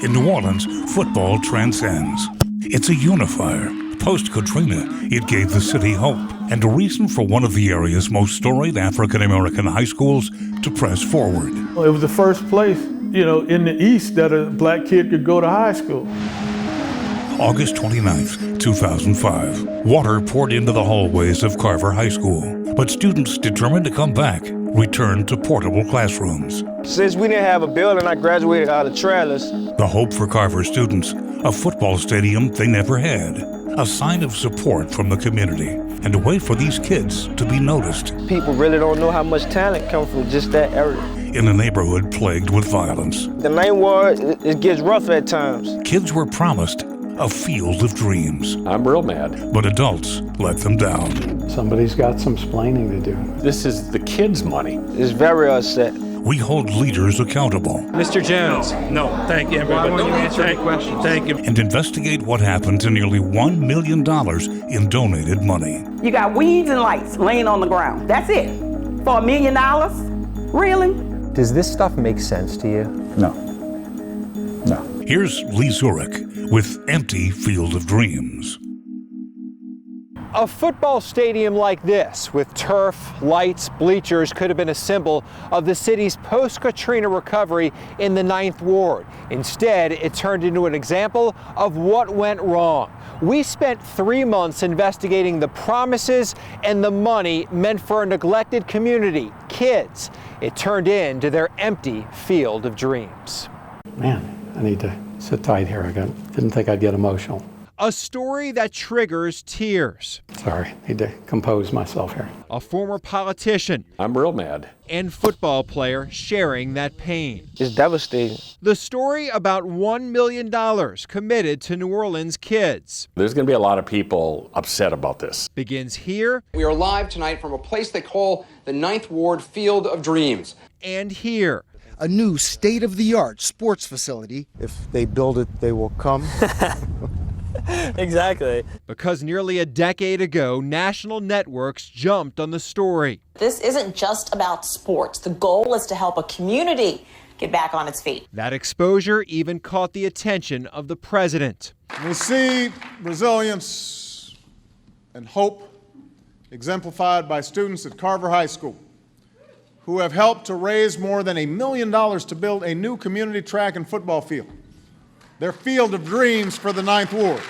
In New Orleans, football transcends. It's a unifier. Post-Katrina, it gave the city hope and a reason for one of the area's most storied African-American high schools to press forward. It was the first place, in the East that a black kid could go to high school. August 29th, 2005. Water poured into the hallways of Carver High School, but students determined to come back returned to portable classrooms. Since we didn't have a building, I graduated out of trailers. The hope for Carver students, a football stadium they never had, a sign of support from the community, and a way for these kids to be noticed. People really don't know how much talent comes from just that area. In a neighborhood plagued with violence, The Ninth Ward, it gets rough at times. kids were promised a field of dreams, I'm real mad. but adults let them down. Somebody's got some splaining to do. This is the kids' money. It's very upset. We hold leaders accountable Mr. Jones. No, thank you, everybody. Why won't you answer any questions? Thank you. and investigate what happened to nearly $1 million in donated money. You got weeds and lights laying on the ground. That's it. For $1 million? Really? Does this stuff make sense to you? No. Here's Lee Zurich with Empty Field of Dreams. A football stadium like this, with turf, lights, bleachers, could have been a symbol of the city's post-Katrina recovery in the Ninth Ward. Instead, it turned into an example of what went wrong. We spent 3 months investigating the promises and the money meant for a neglected community, kids. It turned into their empty field of dreams. Man, I need to sit tight here. Didn't think I'd get emotional. A story that triggers tears. Sorry, need to compose myself here. A former politician I'm real mad. and football player sharing that pain. It's devastating. The story about $1 million committed to New Orleans kids There's going to be a lot of people upset about this. begins here We are live tonight from a place they call the Ninth Ward Field of Dreams. and here. A new state-of-the-art sports facility. If they build it, they will come. Exactly. Because nearly a decade ago, national networks jumped on the story. This isn't just about sports. The goal is to help a community get back on its feet. That exposure even caught the attention of the president. We see resilience and hope exemplified by students at Carver High School, who have helped to raise more than $1 million to build a new community track and football field, their field of dreams for the Ninth Ward.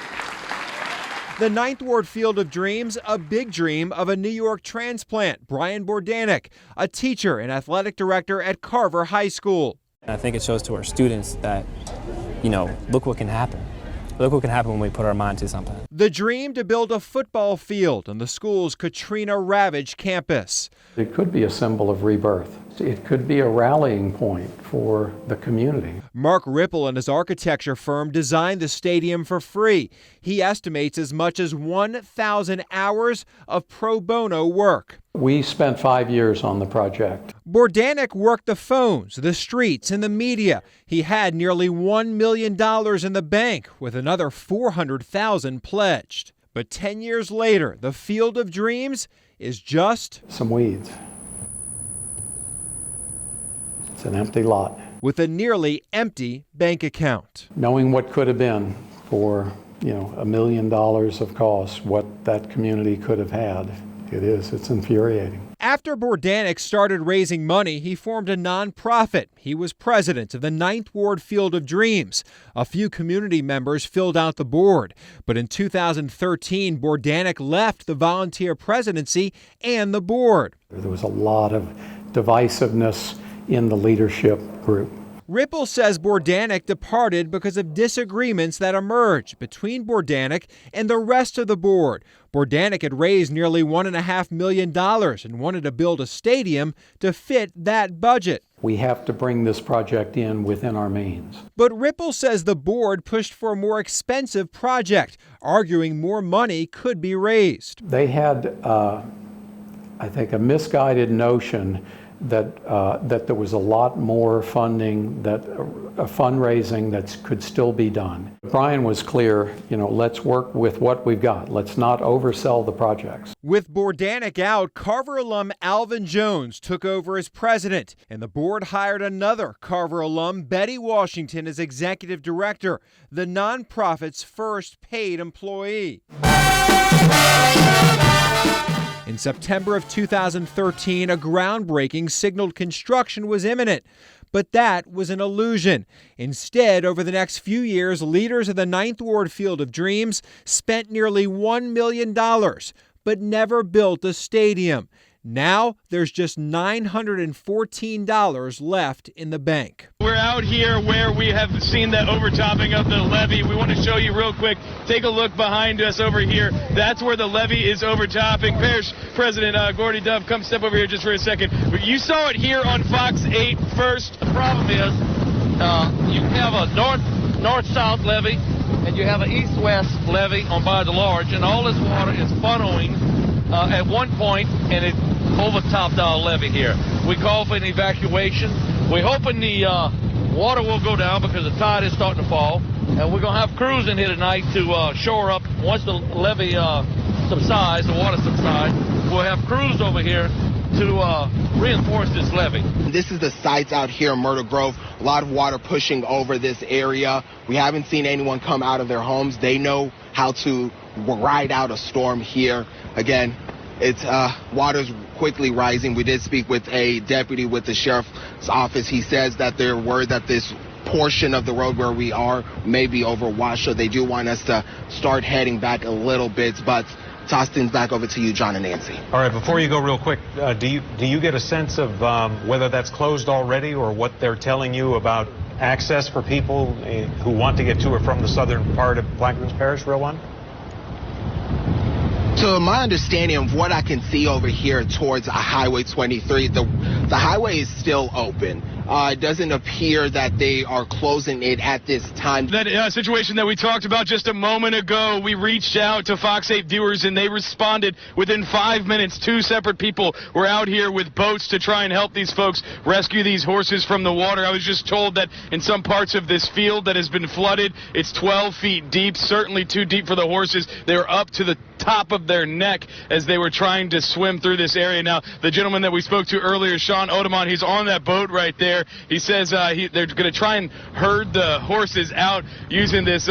The Ninth Ward Field of Dreams, a big dream of a New York transplant, Brian Bordanek, a teacher and athletic director at Carver High School. I think it shows to our students that, look what can happen. Look what can happen when we put our mind to something. The dream to build a football field on the school's Katrina-ravaged campus. It could be a symbol of rebirth. It could be a rallying point for the community. Mark Ripple and his architecture firm designed the stadium for free. He estimates as much as 1,000 hours of pro bono work. We spent 5 years on the project. Bordanek worked the phones, the streets, and the media. He had nearly $1 million in the bank, with another $400,000 pledged. But 10 years later, the Field of Dreams is just Some weeds. It's an empty lot. with a nearly empty bank account. Knowing what could have been for, $1 million of cost, what that community could have had, it's infuriating. After Bordanek started raising money, he formed a nonprofit. He was president of the Ninth Ward Field of Dreams. A few community members filled out the board. But in 2013, Bordanek left the volunteer presidency and the board. There was a lot of divisiveness in the leadership group. Ripple says Bordanek departed because of disagreements that emerged between Bordanek and the rest of the board. Bordanek had raised nearly $1.5 million and wanted to build a stadium to fit that budget. We have to bring this project in within our means. But Ripple says the board pushed for a more expensive project, arguing more money could be raised. They had, I think, a misguided notion that there was a lot more funding, that fundraising that could still be done. Brian was clear, let's work with what we've got. Let's not oversell the projects. With Bordanic out, Carver alum Alvin Jones took over as president, and the board hired another Carver alum, Betty Washington, as executive director, the nonprofit's first paid employee. In September of 2013, a groundbreaking signaled construction was imminent. But that was an illusion. Instead, over the next few years, leaders of the 9th Ward Field of Dreams spent nearly $1 million, but never built a stadium. Now, there's just $914 left in the bank. We're out here where we have seen the overtopping of the levee. We want to show you real quick. Take a look behind us over here. That's where the levee is overtopping. Parish President Gordy Dove, come step over here just for a second. You saw it here on Fox 8 first. The problem is you have a north-south levee and you have an east-west levee on by the large, and all this water is funneling at one point, and it overtopped our levee here. We call for an evacuation. We're hoping the water will go down because the tide is starting to fall, and we're going to have crews in here tonight to shore up. Once the levee subsides, the water subsides, we'll have crews over here to reinforce this levee. This is the sites out here in Myrtle Grove. A lot of water pushing over this area. We haven't seen anyone come out of their homes. They know how to ride out a storm here. Again, it's water's quickly rising. We did speak with a deputy with the sheriff's office. He says that they're worried that this portion of the road where we are may be overwashed, so they do want us to start heading back a little bit. But toss things back over to you, John and Nancy. All right, before you go real quick, do you get a sense of whether that's closed already, or what they're telling you about access for people who want to get to or from the southern part of Plaquemines Parish, real one? So my understanding of what I can see over here towards Highway 23, the highway is still open. It doesn't appear that they are closing it at this time. That situation that we talked about just a moment ago, we reached out to Fox 8 viewers and they responded within 5 minutes. 2 separate people were out here with boats to try and help these folks rescue these horses from the water. I was just told that in some parts of this field that has been flooded, it's 12 feet deep, certainly too deep for the horses. They were up to the top of their neck as they were trying to swim through this area. Now, the gentleman that we spoke to earlier, Sean Odemont, he's on that boat right there. He says they're going to try and herd the horses out using this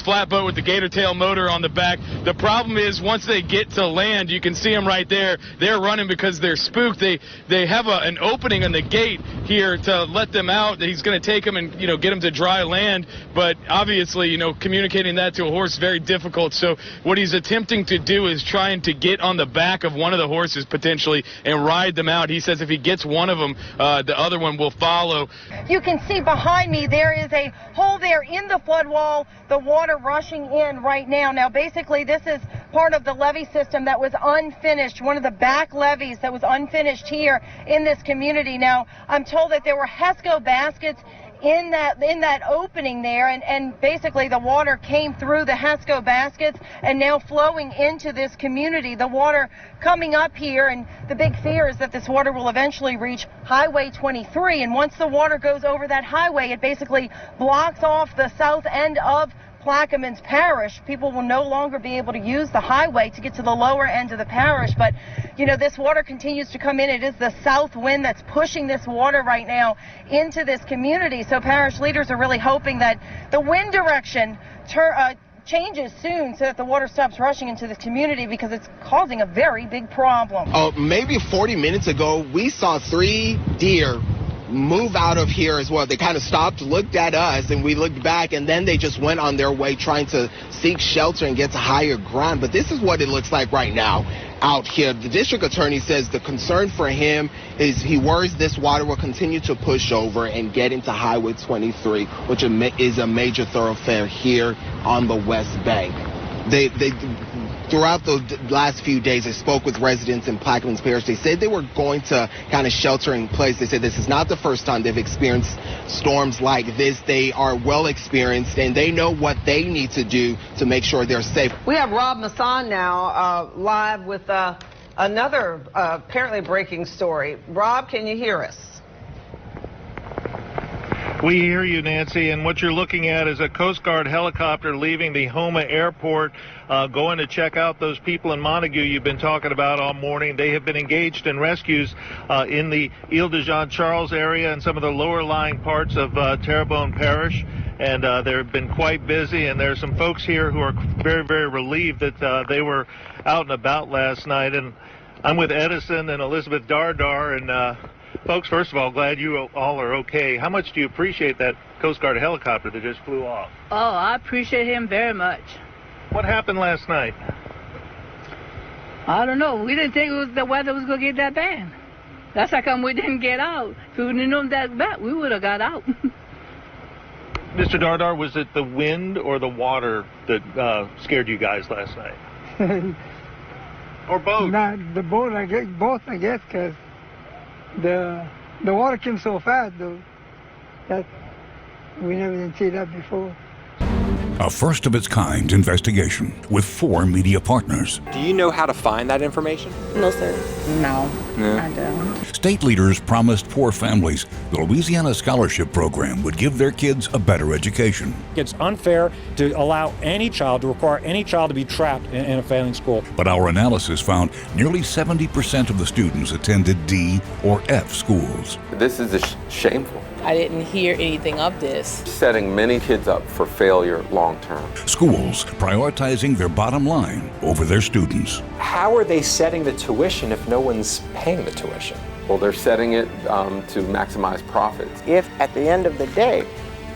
flatboat with the gator tail motor on the back. The problem is once they get to land, you can see them right there. They're running because they're spooked. They have an opening in the gate here to let them out. He's going to take them and get them to dry land. But obviously, communicating that to a horse is very difficult. So what he's attempting to do is trying to get on the back of one of the horses potentially and ride them out. He says if he gets one of them, the other one will follow. You can see behind me there is a hole there in the flood wall, the water rushing in right now. Now basically this is part of the levee system that was unfinished, one of the back levees that was unfinished here in this community. Now I'm told that there were HESCO baskets in that opening there, and basically the water came through the HESCO baskets and now flowing into this community. The water coming up here, and the big fear is that this water will eventually reach Highway 23, and once the water goes over that highway, it basically blocks off the south end of Plaquemines Parish. People will no longer be able to use the highway to get to the lower end of the parish. But this water continues to come in. It is the south wind that's pushing this water right now into this community. So parish leaders are really hoping that the wind direction changes soon so that the water stops rushing into the community, because it's causing a very big problem. Maybe 40 minutes ago, we saw 3 deer move out of here as well. They kind of stopped, looked at us, and we looked back, and then they just went on their way trying to seek shelter and get to higher ground. But this is what it looks like right now out here. The district attorney says the concern for him is he worries this water will continue to push over and get into Highway 23, which is a major thoroughfare here on the West Bank. They throughout the last few days, I spoke with residents in Plaquemines Parish. They said they were going to kind of shelter in place. They said this is not the first time they've experienced storms like this. They are well experienced, and they know what they need to do to make sure they're safe. We have Rob Masson now live with Another apparently breaking story. Rob, can you hear us? We hear you, Nancy, and what you're looking at is a Coast Guard helicopter leaving the Houma Airport, going to check out those people in Montague you've been talking about all morning. They have been engaged in rescues in the Ile de Jean Charles area and some of the lower lying parts of Terrebonne Parish, and they've been quite busy, and there are some folks here who are very, very relieved that they were out and about last night. And I'm with Edison and Elizabeth Dardar, and folks, first of all, glad you all are okay. How much do you appreciate that Coast Guard helicopter that just flew off? Oh, I appreciate him very much. What happened last night? I don't know. We didn't think the weather was going to get that bad. That's how come we didn't get out. If we didn't know that bad, we would have got out. Mr. Dardar, was it the wind or the water that scared you guys last night? Or both? Not the boat, I guess, both, I guess, because the water came so fast, though, that we never did see that before. A first-of-its-kind investigation with 4 media partners. Do you know how to find that information? No, sir. No, No. I don't. State leaders promised poor families the Louisiana Scholarship Program would give their kids a better education. It's unfair to allow any child, to require any child to be trapped in a failing school. But our analysis found nearly 70% of the students attended D or F schools. This is shameful. I didn't hear anything of this. Setting many kids up for failure long term. Schools prioritizing their bottom line over their students. How are they setting the tuition if no one's paying the tuition? Well, they're setting it to maximize profits. If at the end of the day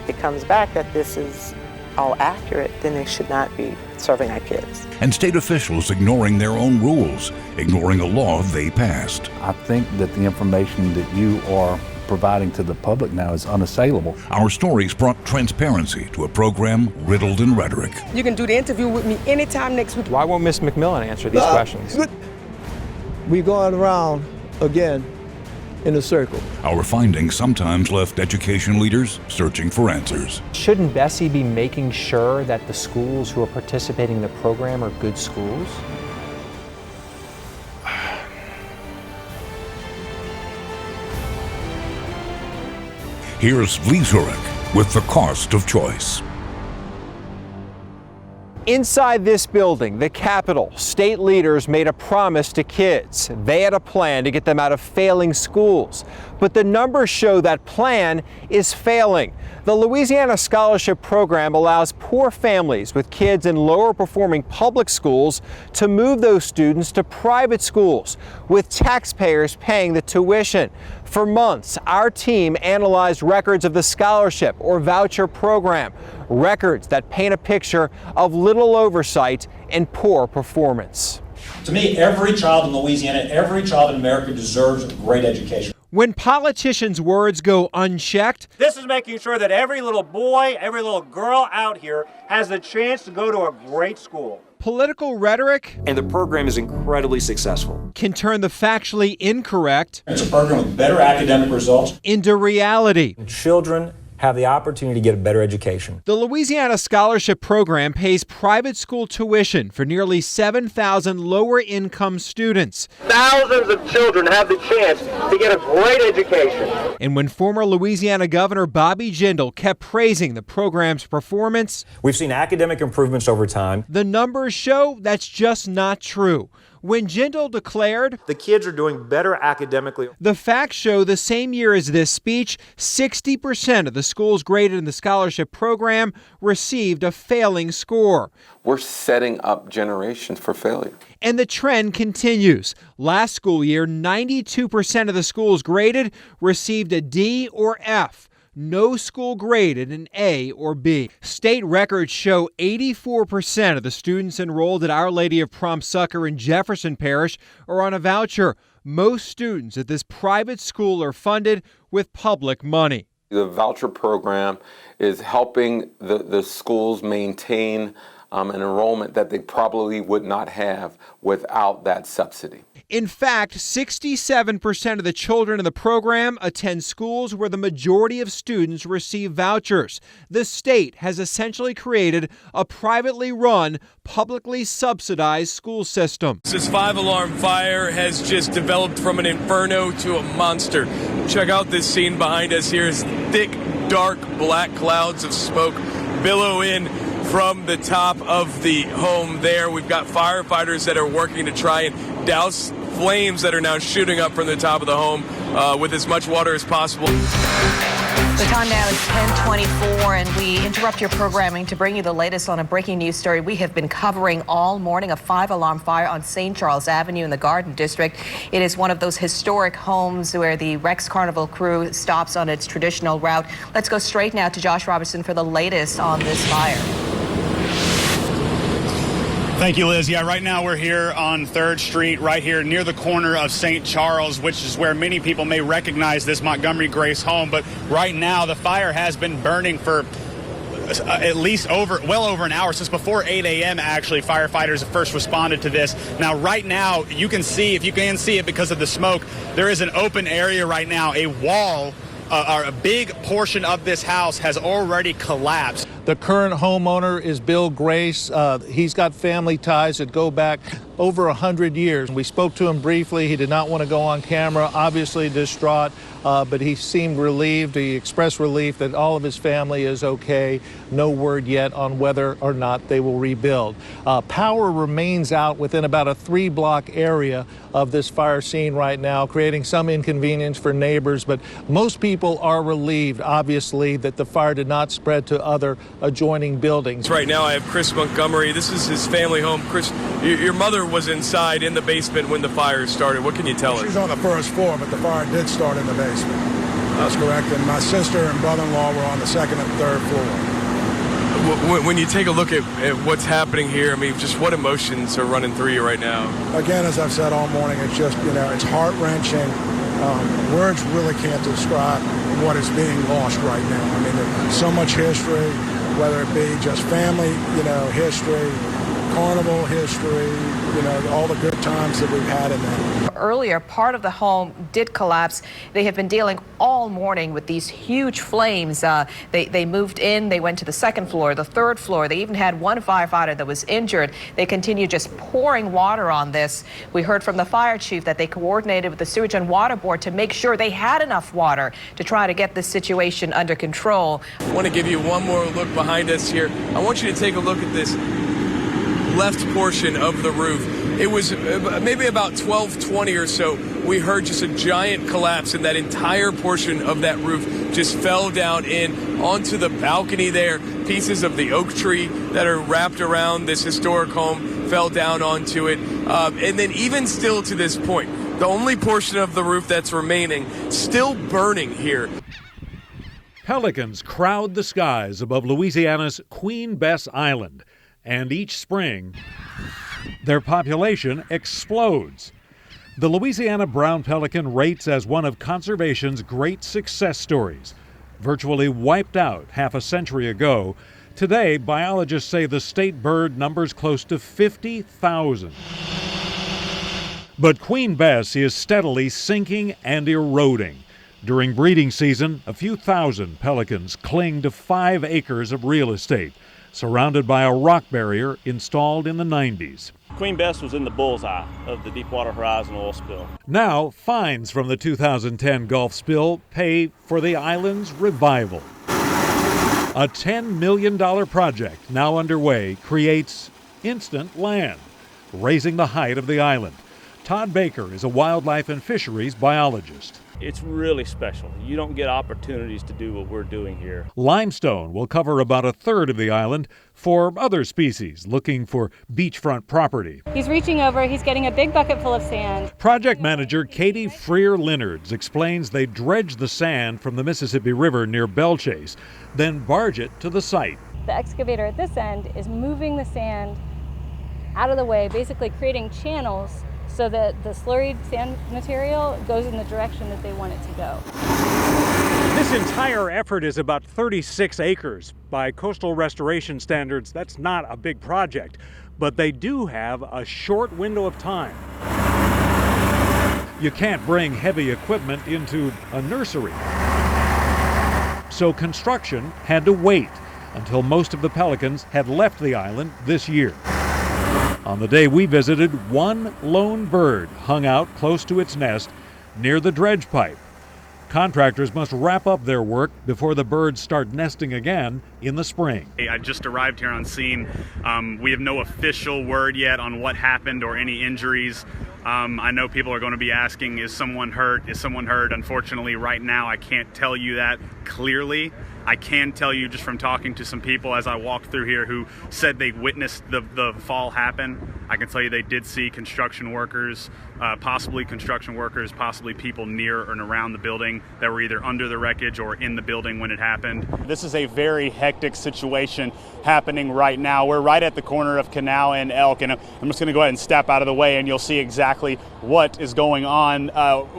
it comes back that this is all accurate, then they should not be serving our kids. And state officials ignoring their own rules, ignoring a law they passed. I think that the information that you are providing to the public now is unassailable. Our stories brought transparency to a program riddled in rhetoric. You can do the interview with me anytime next week. Why won't Ms. McMillan answer these questions? We're going around again in a circle. Our findings sometimes left education leaders searching for answers. Shouldn't Bessie be making sure that the schools who are participating in the program are good schools? Here's Lee Zurich with The Cost of Choice. Inside this building, the Capitol, state leaders made a promise to kids. They had a plan to get them out of failing schools. But the numbers show that plan is failing. The Louisiana Scholarship Program allows poor families with kids in lower performing public schools to move those students to private schools, with taxpayers paying the tuition. For months, our team analyzed records of the scholarship or voucher program, records that paint a picture of little oversight and poor performance. To me, every child in Louisiana, every child in America deserves a great education. When politicians' words go unchecked, this is making sure that every little boy, every little girl out here has the chance to go to a great school. Political rhetoric, and the program is incredibly successful, can turn the factually incorrect, it's a program with better academic results, into reality. Children have the opportunity to get a better education. The Louisiana Scholarship Program pays private school tuition for nearly 7,000 lower-income students. Thousands of children have the chance to get a great education. And when former Louisiana Governor Bobby Jindal kept praising the program's performance, we've seen academic improvements over time. The numbers show that's just not true. When Jindal declared, the kids are doing better academically, the facts show the same year as this speech, 60% of the schools graded in the scholarship program received a failing score. We're setting up generations for failure. And the trend continues. Last school year, 92% of the schools graded received a D or F. No school graded an A or B. State records show 84% of the students enrolled at Our Lady of Prompt Succor in Jefferson Parish are on a voucher. Most students at this private school are funded with public money. The voucher program is helping the schools maintain an enrollment that they probably would not have without that subsidy. In fact, 67% of the children in the program attend schools where the majority of students receive vouchers. The state has essentially created a privately run, publicly subsidized school system. This 5-alarm fire has just developed from an inferno to a monster. Check out this scene behind us here as thick, dark, black clouds of smoke billow in from the top of the home there. We've got firefighters that are working to try and douse flames that are now shooting up from the top of the home with as much water as possible. The time now is 10:24, and we interrupt your programming to bring you the latest on a breaking news story we have been covering all morning: a 5-alarm fire on St. Charles Avenue in the Garden District. It is one of those historic homes where the Rex Carnival crew stops on its traditional route. Let's go straight now to Josh Robertson for the latest on this fire. Thank you, Liz. Yeah, right now we're here on 3rd Street, right here near the corner of St. Charles, which is where many people may recognize this Montgomery Grace home. But right now, the fire has been burning for at least well over an hour, since before 8 a.m. actually. Firefighters have first responded to this. Now, right now, you can see, if you can see it because of the smoke, there is an open area right now. A wall, a big portion of this house has already collapsed. The current homeowner is Bill Grace. He's got family ties that go back over 100 years. We spoke to him briefly. He did not want to go on camera, obviously distraught, but he seemed relieved. He expressed relief that all of his family is okay. No word yet on whether or not they will rebuild. Power remains out within about a 3-block area of this fire scene right now, creating some inconvenience for neighbors, but most people are relieved, obviously, that the fire did not spread to other adjoining buildings. Right now I have Chris Montgomery. This is his family home. Chris, your mother was inside in the basement when the fire started. What can you tell us? She's on the 1st floor, but the fire did start in the basement. That's correct. And my sister and brother-in-law were on the 2nd and 3rd floor. When you take a look at what's happening here, I mean, just what emotions are running through you right now? Again, as I've said all morning, it's just, it's heart-wrenching. Words really can't describe what is being lost right now. I mean, there's so much history, whether it be just family, history, carnival history, all the good times that we've had in that. Earlier, part of the home did collapse. They have been dealing all morning with these huge flames. They moved in, they went to the 2nd floor, the 3rd floor. They even had one firefighter that was injured. They continue just pouring water on this. We heard from the fire chief that they coordinated with the Sewage and Water Board to make sure they had enough water to try to get this situation under control. I want to give you one more look behind us here. I want you to take a look at this left portion of the roof. It was maybe about 12:20 or so. We heard just a giant collapse, and that entire portion of that roof just fell down in onto the balcony there. Pieces of the oak tree that are wrapped around this historic home fell down onto it. And then even still to this point, the only portion of the roof that's remaining still burning here. Pelicans crowd the skies above Louisiana's Queen Bess Island. And each spring, their population explodes. The Louisiana brown pelican rates as one of conservation's great success stories. Virtually wiped out half a century ago, today biologists say the state bird numbers close to 50,000. But Queen Bess is steadily sinking and eroding. During breeding season, a few thousand pelicans cling to 5 acres of real estate, surrounded by a rock barrier installed in the 90s. Queen Bess was in the bullseye of the Deepwater Horizon oil spill. Now, fines from the 2010 Gulf spill pay for the island's revival. A $10 million project now underway creates instant land, raising the height of the island. Todd Baker is a wildlife and fisheries biologist. It's really special. You don't get opportunities to do what we're doing here. Limestone will cover about a third of the island for other species looking for beachfront property. He's reaching over, he's getting a big bucket full of sand. Project manager Katie Freer-Leonards explains they dredge the sand from the Mississippi River near Belchase, then barge it to the site. The excavator at this end is moving the sand out of the way, basically creating channels so that the slurried sand material goes in the direction that they want it to go. This entire effort is about 36 acres. By coastal restoration standards, that's not a big project, but they do have a short window of time. You can't bring heavy equipment into a nursery. So construction had to wait until most of the pelicans had left the island this year. On the day we visited, one lone bird hung out close to its nest near the dredge pipe. Contractors must wrap up their work before the birds start nesting again in the spring. I just arrived here on scene. We have no official word yet on what happened or any injuries. I know people are going to be asking, is someone hurt? Is someone hurt? Unfortunately, right now, I can't tell you that clearly. I can tell you just from talking to some people as I walked through here who said they witnessed the fall happen. I can tell you they did see construction workers, possibly people near and around the building that were either under the wreckage or in the building when it happened. This is a very hectic situation happening right now. We're right at the corner of Canal and Elk, and I'm just going to go ahead and step out of the way and you'll see exactly what is going on.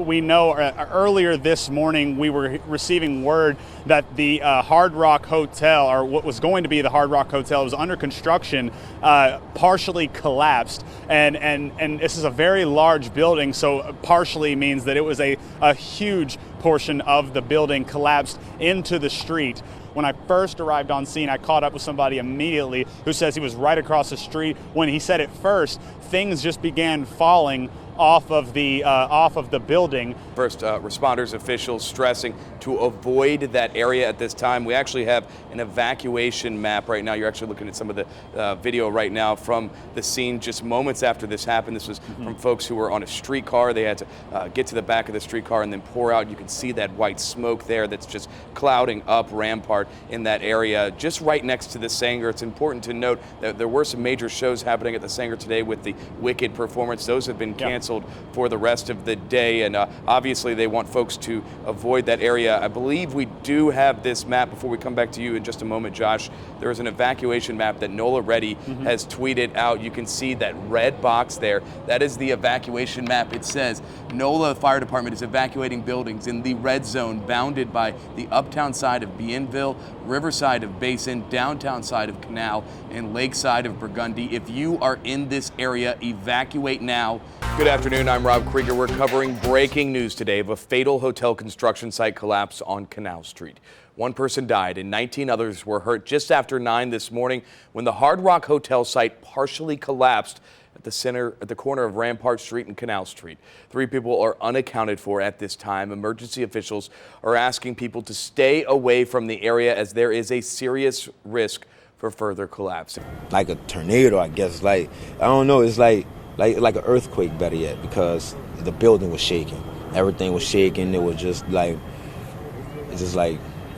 We know earlier this morning we were receiving word that the Hard Rock Hotel, or what was going to be the Hard Rock Hotel, was under construction, partially collapsed, and this is a very large building, so partially means that it was a huge portion of the building collapsed into the street. When I first arrived on scene, I caught up with somebody immediately who says he was right across the street when he said at first things just began falling off of the building. First responders, officials stressing to avoid that area at this time. We actually have an evacuation map right now. You're actually looking at some of the video right now from the scene just moments after this happened. This was from folks who were on a streetcar. They had to get to the back of the streetcar and then pour out. You can see that white smoke there that's just clouding up Rampart in that area, just right next to the Sanger. It's important to note that there were some major shows happening at the Sanger today with the Wicked performance. Those have been canceled for the rest of the day, and obviously they want folks to avoid that area. I believe we do have this map before we come back to you in just a moment, Josh. There is an evacuation map that Nola Reddy has tweeted out. You can see that red box there. That is the evacuation map. It says NOLA Fire Department is evacuating buildings in the red zone bounded by the uptown side of Bienville, riverside of Basin, downtown side of Canal, and lakeside of Burgundy. If you are in this area, evacuate now. Good afternoon, I'm Rob Krieger. We're covering breaking news today of a fatal hotel construction site collapse on Canal Street. One person died and 19 others were hurt just after 9 this morning when the Hard Rock Hotel site partially collapsed at the corner of Rampart Street and Canal Street. 3 people are unaccounted for at this time. Emergency officials are asking people to stay away from the area as there is a serious risk for further collapse. Like a tornado, I guess. Like, I don't know, it's like an earthquake, better yet, because the building was shaking. Everything was shaking. It was just like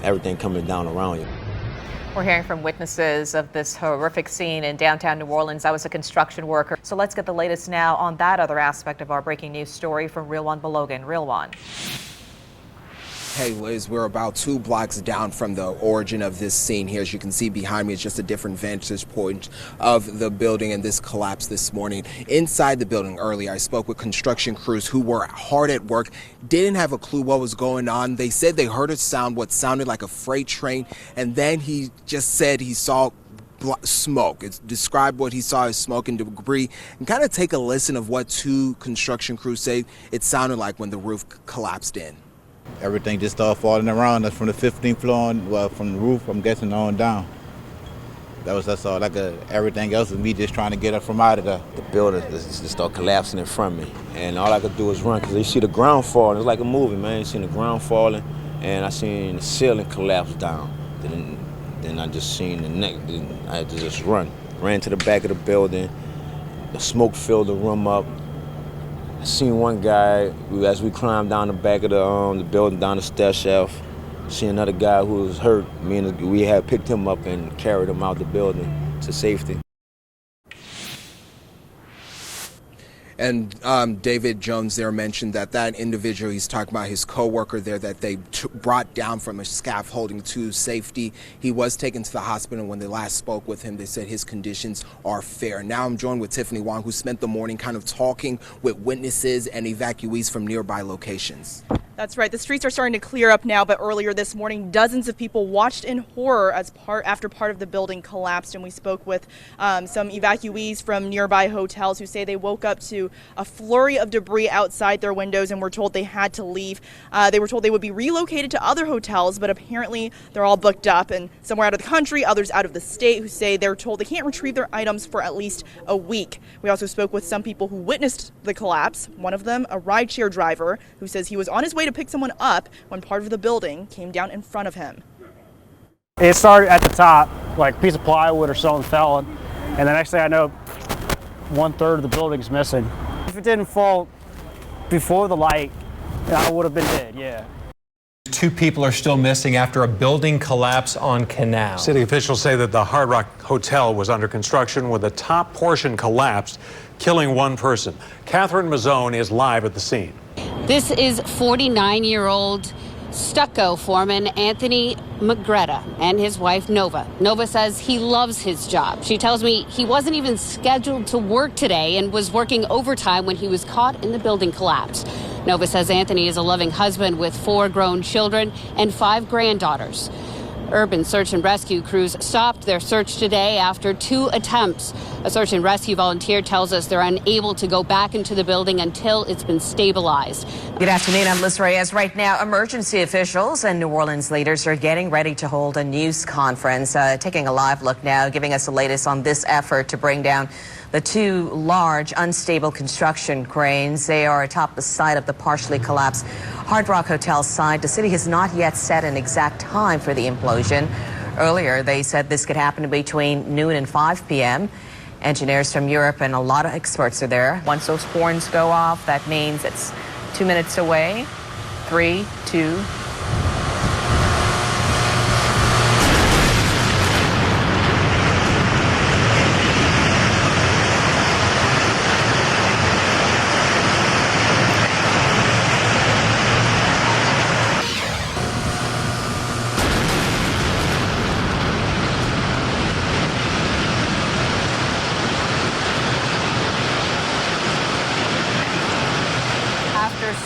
everything coming down around you. We're hearing from witnesses of this horrific scene in downtown New Orleans. I was a construction worker. So let's get the latest now on that other aspect of our breaking news story from Real One Belogan. Real One. Hey Liz, we're about 2 blocks down from the origin of this scene here. As you can see behind me, it's just a different vantage point of the building and this collapse this morning. Inside the building earlier, I spoke with construction crews who were hard at work, didn't have a clue what was going on. They said they heard a sound, what sounded like a freight train, and then he just said he saw smoke. It's described what he saw as smoke and debris, and kind of take a listen of what 2 construction crews say it sounded like when the roof collapsed in. Everything just started falling around us from the 15th floor on, well, from the roof, I'm guessing, on down. That's all. Everything else is me just trying to get up from out of there. The building just started collapsing in front of me, and all I could do was run because you see the ground falling. It's like a movie, man. You seen the ground falling, and I seen the ceiling collapse down. Then I just seen the neck. Then I had to just ran to the back of the building. The smoke filled the room up. I seen one guy, as we climbed down the back of the building, down the stair shaft, see another guy who was hurt. We had picked him up and carried him out the building to safety. And David Jones there mentioned that individual, he's talking about his co-worker there, that they brought down from a scaffolding to safety. He was taken to the hospital, and when they last spoke with him, they said his conditions are fair. Now I'm joined with Tiffany Wong, who spent the morning kind of talking with witnesses and evacuees from nearby locations. That's right. The streets are starting to clear up now, but earlier this morning, dozens of people watched in horror after part of the building collapsed. And we spoke with some evacuees from nearby hotels who say they woke up to a flurry of debris outside their windows and were told they had to leave. They were told they would be relocated to other hotels, but apparently they're all booked up and somewhere out of the country, others out of the state, who say they're told they can't retrieve their items for at least a week. We also spoke with some people who witnessed the collapse. One of them, a rideshare driver, who says he was on his way to pick someone up when part of the building came down in front of him. It started at the top, like a piece of plywood or something fell, and the next thing I know, 1/3 of the building's missing. If it didn't fall before the light, I would have been dead, yeah. 2 people are still missing after a building collapse on Canal. City officials say that the Hard Rock Hotel was under construction when the top portion collapsed, killing 1 person. Catherine Mazzone is live at the scene. This is 49-year-old stucco foreman Anthony McGretta and his wife Nova. Nova says he loves his job. She tells me he wasn't even scheduled to work today and was working overtime when he was caught in the building collapse. Nova says Anthony is a loving husband with 4 grown children and 5 granddaughters. Urban search and rescue crews stopped their search today after 2 attempts. A search and rescue volunteer tells us they're unable to go back into the building until it's been stabilized. Good afternoon, I'm Liz Reyes. Right now, emergency officials and New Orleans leaders are getting ready to hold a news conference, taking a live look now, giving us the latest on this effort to bring down the 2 large, unstable construction cranes. They are atop the site of the partially collapsed Hard Rock Hotel site. The city has not yet set an exact time for the implosion. Earlier, they said this could happen between noon and 5 p.m. Engineers from Europe and a lot of experts are there. Once those horns go off, that means it's 2 minutes away. 3, 2,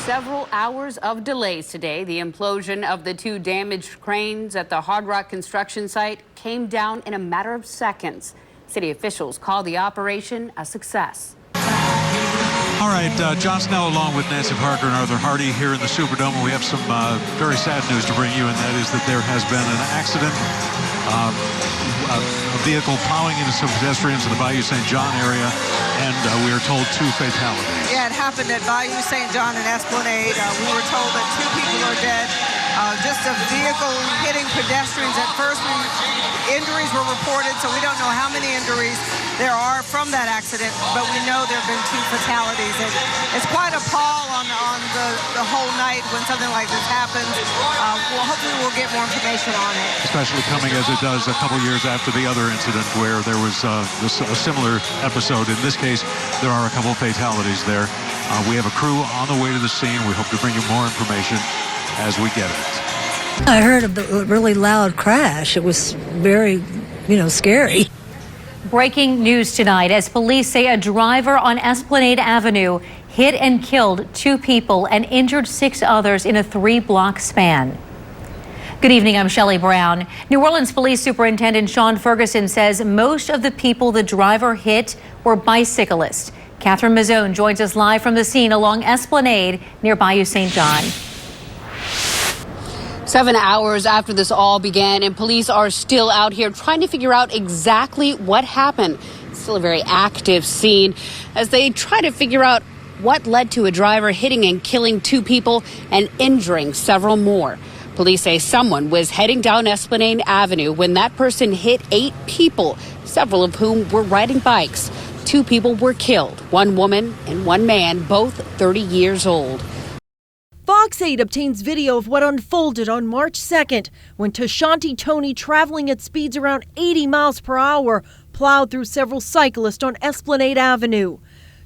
Several hours of delays today. The implosion of the 2 damaged cranes at the Hard Rock construction site came down in a matter of seconds. City officials call the operation a success. All right, John Snell along with Nancy Parker and Arthur Hardy here in the Superdome. We have some very sad news to bring you, and that is that there has been an accident. A vehicle plowing into some pedestrians in the Bayou St. John area, and we are told 2 fatalities. Yeah, it happened at Bayou St. John and Esplanade. We were told that 2 people are dead. Just a vehicle hitting pedestrians. At first, injuries were reported, so we don't know how many injuries there are from that accident, but we know there have been 2 fatalities. And it's quite a pall on the whole night when something like this happens. Hopefully we'll get more information on it. Especially coming as it does a couple years after the other incident where there was a similar episode. In this case, there are a couple of fatalities there. We have a crew on the way to the scene. We hope to bring you more information as we get it. I heard a really loud crash. It was very, scary. Breaking news tonight as police say a driver on Esplanade Avenue hit and killed 2 people and injured 6 others in a 3-block span. Good evening, I'm Shelley Brown. New Orleans Police Superintendent Sean Ferguson says most of the people the driver hit were bicyclists. Catherine Mazzone joins us live from the scene along Esplanade near Bayou St. John. 7 hours after this all began, and police are still out here trying to figure out exactly what happened. It's still a very active scene as they try to figure out what led to a driver hitting and killing 2 people and injuring several more. Police say someone was heading down Esplanade Avenue when that person hit 8 people, several of whom were riding bikes. 2 people were killed, 1 woman and 1 man, both 30 years old. Fox 8 obtains video of what unfolded on March 2nd when Tashanti Tony, traveling at speeds around 80 miles per hour, plowed through several cyclists on Esplanade Avenue.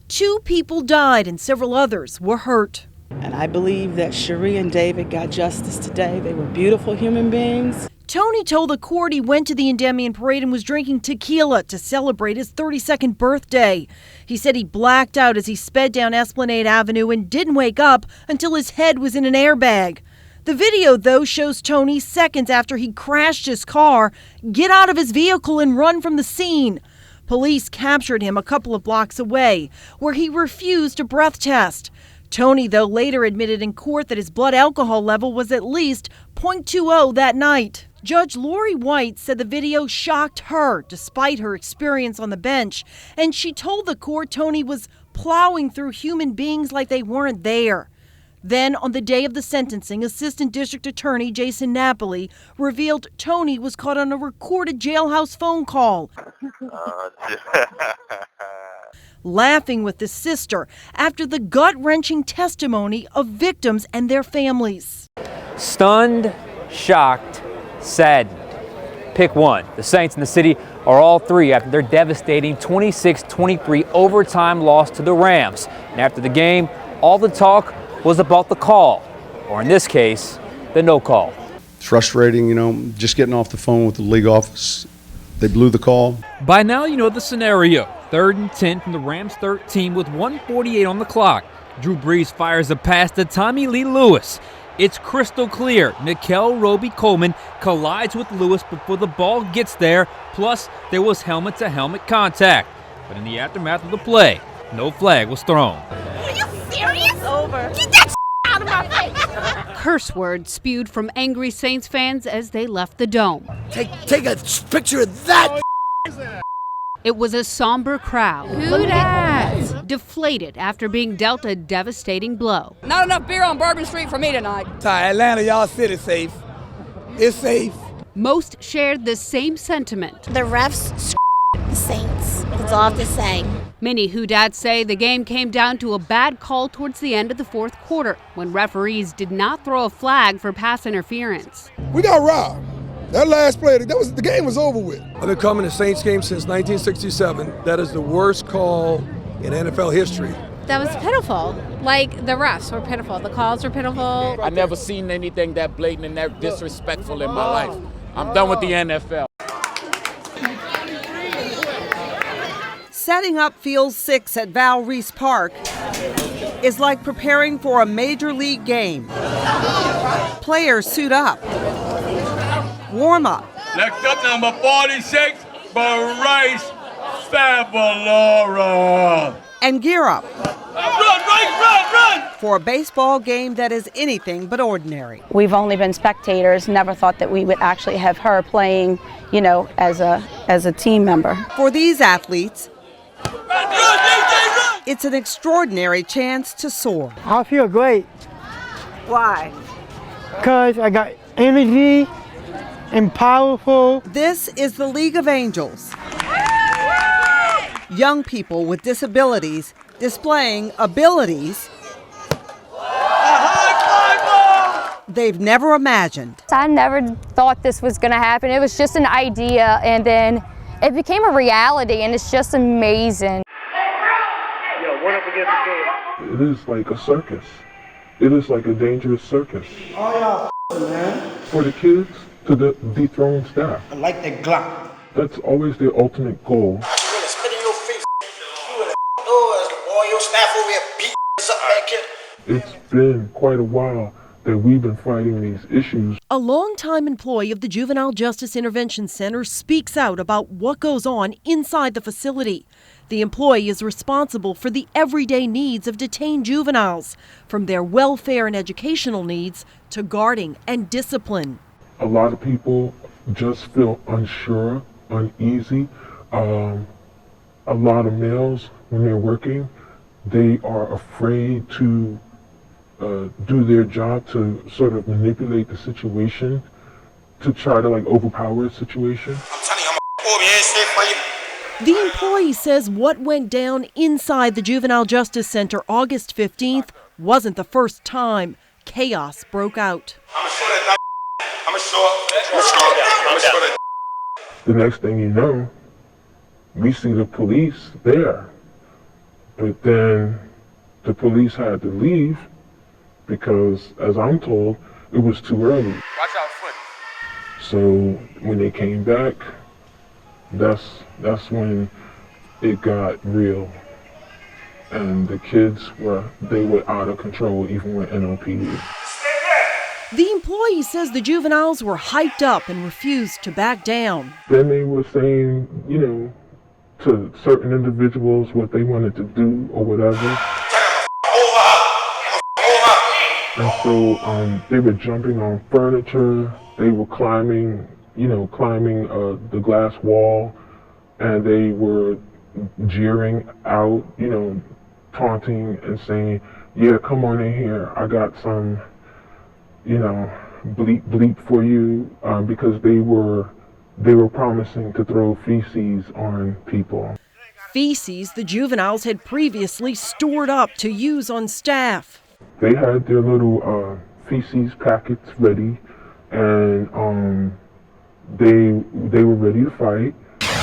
2 people died and several others were hurt. And I believe that Cherie and David got justice today. They were beautiful human beings. Tony told the court he went to the Endymion Parade and was drinking tequila to celebrate his 32nd birthday. He said he blacked out as he sped down Esplanade Avenue and didn't wake up until his head was in an airbag. The video, though, shows Tony seconds after he crashed his car get out of his vehicle and run from the scene. Police captured him a couple of blocks away, where he refused a breath test. Tony, though, later admitted in court that his blood alcohol level was at least .20 that night. Judge Lori White said the video shocked her, despite her experience on the bench, and she told the court Tony was plowing through human beings like they weren't there. Then, on the day of the sentencing, Assistant District Attorney Jason Napoli revealed Tony was caught on a recorded jailhouse phone call, laughing with his sister after the gut-wrenching testimony of victims and their families. Stunned, shocked, saddened. Pick one. The Saints and the city are all three after their devastating 26-23 overtime loss to the Rams. And after the game, all the talk was about the call, or in this case, the no call. It's frustrating, just getting off the phone with the league office. They blew the call. By now, you know the scenario. 3rd and 10 from the Rams 13 with 1:48 on the clock. Drew Brees fires a pass to Tommy Lee Lewis. It's crystal clear. Nickel Roby-Coleman collides with Lewis before the ball gets there. Plus, there was helmet-to-helmet contact. But in the aftermath of the play, no flag was thrown. Are you serious? Over. Get that out of my face. Curse words spewed from angry Saints fans as they left the dome. Take a picture of that. It was a somber crowd. Who dat? Deflated after being dealt a devastating blow. Not enough beer on Bourbon Street for me tonight. Atlanta, y'all city safe. It's safe. Most shared the same sentiment. The refs the Saints. That's all I have to say. Many Who-Dats say the game came down to a bad call towards the end of the fourth quarter when referees did not throw a flag for pass interference. We got robbed. That last play, the game was over with. I've been coming to Saints games since 1967. That is the worst call in NFL history. That was pitiful. Like, the refs were pitiful. The calls were pitiful. I never seen anything that blatant and that disrespectful in my life. I'm done with the NFL. Setting up Field 6 at Val Reese Park is like preparing for a major league game. Players suit up, warm up. Next up, number 46, Bryce Favalora. And gear up. Run! For a baseball game that is anything but ordinary. We've only been spectators, never thought that we would actually have her playing, as a team member. For these athletes, it's an extraordinary chance to soar. I feel great. Why? Because I got energy and powerful. This is the League of Angels. Young people with disabilities displaying abilities they've never imagined. I never thought this was going to happen. It was just an idea, and then it became a reality, and it's just amazing. It is like a circus. It is like a dangerous circus. Oh, y'all man. For the kids to dethrone staff. I like that Glock. That's always their ultimate goal. You really spit in your face. You really all your staff over here beat up back here. It's been quite a while that we've been fighting these issues. A longtime employee of the Juvenile Justice Intervention Center speaks out about what goes on inside the facility. The employee is responsible for the everyday needs of detained juveniles, from their welfare and educational needs to guarding and discipline. A lot of people just feel unsure, uneasy. A lot of males, when they're working, they are afraid to do their job, to sort of manipulate the situation, to try to overpower the situation. The employee says what went down inside the Juvenile Justice Center August 15th wasn't the first time chaos broke out. The next thing you know, we see the police there, but then the police had to leave because, as I'm told, it was too early. Watch out, foot. so when they came back, that's when it got real. And the kids were out of control even with NOPD. The employee says the juveniles were hyped up and refused to back down. Then they were saying, to certain individuals what they wanted to do or whatever. And so they were jumping on furniture, they were climbing the glass wall, and they were jeering out, taunting and saying, yeah, come on in here, I got some, bleep for you, because they were promising to throw feces on people. Feces the juveniles had previously stored up to use on staff. They had their little feces packets ready, and they were ready to fight.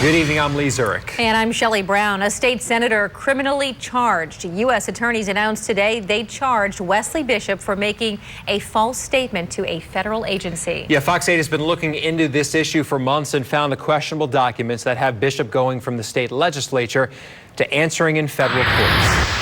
Good evening, I'm Lee Zurich. And I'm Shelley Brown. A state senator criminally charged. U.S. attorneys announced today they charged Wesley Bishop for making a false statement to a federal agency. Yeah, Fox 8 has been looking into this issue for months and found the questionable documents that have Bishop going from the state legislature to answering in federal courts.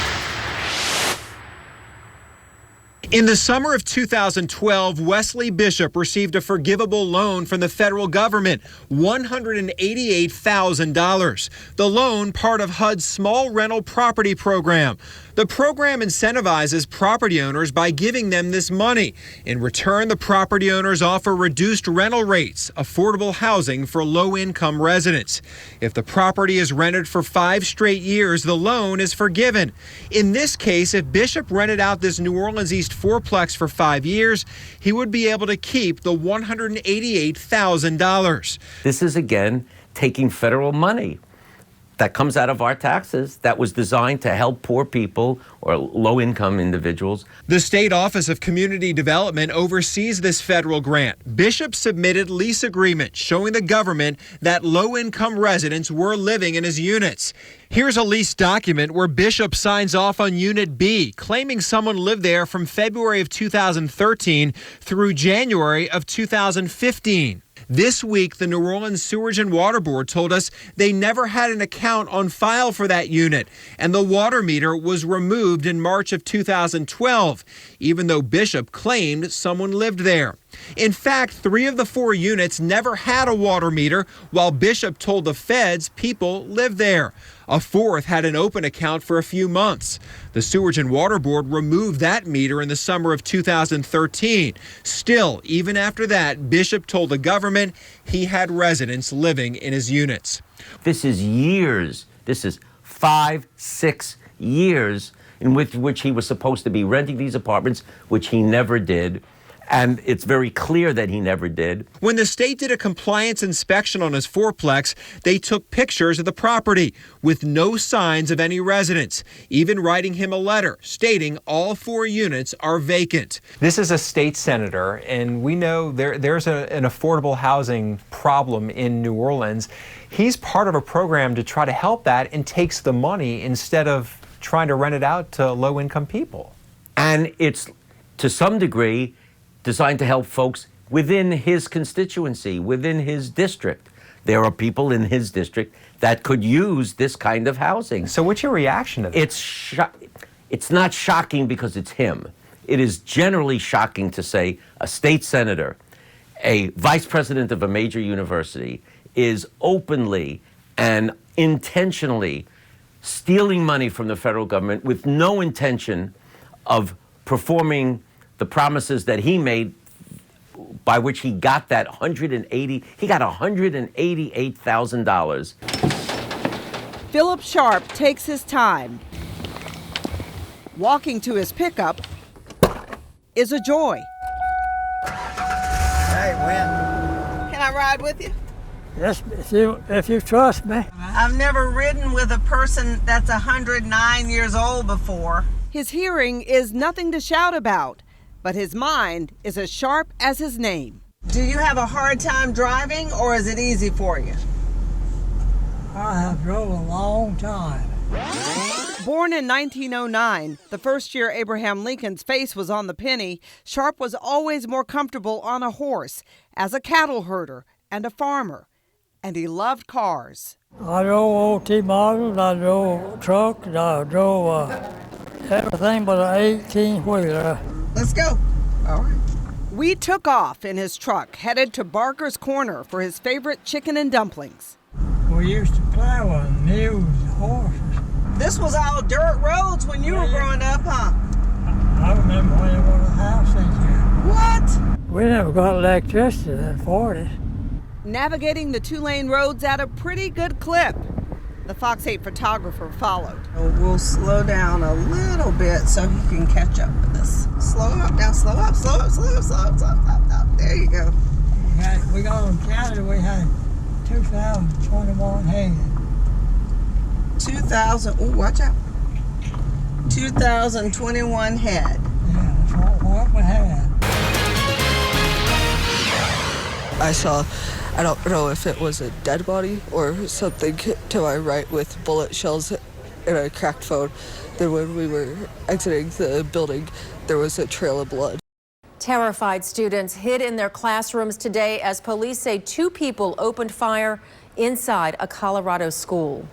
In the summer of 2012, Wesley Bishop received a forgivable loan from the federal government, $188,000. The loan, part of HUD's small rental property program. The program incentivizes property owners by giving them this money. In return, the property owners offer reduced rental rates, affordable housing for low-income residents. If the property is rented for 5 straight years, the loan is forgiven. In this case, if Bishop rented out this New Orleans East fourplex for 5 years, he would be able to keep the $188,000. This is, again, taking federal money that comes out of our taxes that was designed to help poor people or low-income individuals. The State Office of Community Development oversees this federal grant. Bishop submitted lease agreements showing the government that low-income residents were living in his units. Here's a lease document where Bishop signs off on Unit B, claiming someone lived there from February of 2013 through January of 2015. This week, the New Orleans Sewerage and Water Board told us they never had an account on file for that unit, and the water meter was removed in March of 2012, even though Bishop claimed someone lived there. In fact, 3 of the 4 units never had a water meter, while Bishop told the feds people lived there. A 4th had an open account for a few months. The Sewerage and Water Board removed that meter in the summer of 2013. Still, even after that, Bishop told the government he had residents living in his units. This is years. This is 5, 6 years in which he was supposed to be renting these apartments, which he never did. And it's very clear that he never did. When the state did a compliance inspection on his fourplex, they took pictures of the property with no signs of any residents, even writing him a letter stating all 4 units are vacant. This is a state senator, and we know there's an affordable housing problem in New Orleans. He's part of a program to try to help that and takes the money instead of trying to rent it out to low-income people. And it's, to some degree, designed to help folks within his constituency, within his district. There are people in his district that could use this kind of housing. So what's your reaction to that? It's not shocking because it's him. It is generally shocking to say a state senator, a vice president of a major university, is openly and intentionally stealing money from the federal government with no intention of performing the promises that he made by which he got that $188,000. Philip Sharp takes his time. Walking to his pickup is a joy. Hey, Win. Can I ride with you? Yes, if you trust me. I've never ridden with a person that's 109 years old before. His hearing is nothing to shout about, but his mind is as sharp as his name. Do you have a hard time driving, or is it easy for you? I have drove a long time. Born in 1909, the first year Abraham Lincoln's face was on the penny, Sharp was always more comfortable on a horse, as a cattle herder and a farmer, and he loved cars. I drove old T-models, I drove trucks, I drove everything but an 18-wheeler. Let's go. All right. We took off in his truck, headed to Barker's Corner for his favorite chicken and dumplings. We used to plow on mules and horses. This was all dirt roads when you were growing up, huh? I remember when there was a house in here. What? We never got electricity in the 40s. Navigating the two-lane roads at a pretty good clip. The Fox 8 photographer followed. We'll slow down a little bit so he can catch up with us. Slow up, now slow up, slow up, slow up, slow up, slow up. There you go. We got on counted, we had 2,021 head. 2,000, oh, watch out. 2,021 head. Yeah, that's what we had. I saw, I don't know if it was a dead body or something to my right with bullet shells and a cracked phone. Then when we were exiting the building, there was a trail of blood. Terrified students hid in their classrooms today as police say 2 people opened fire inside a Colorado school.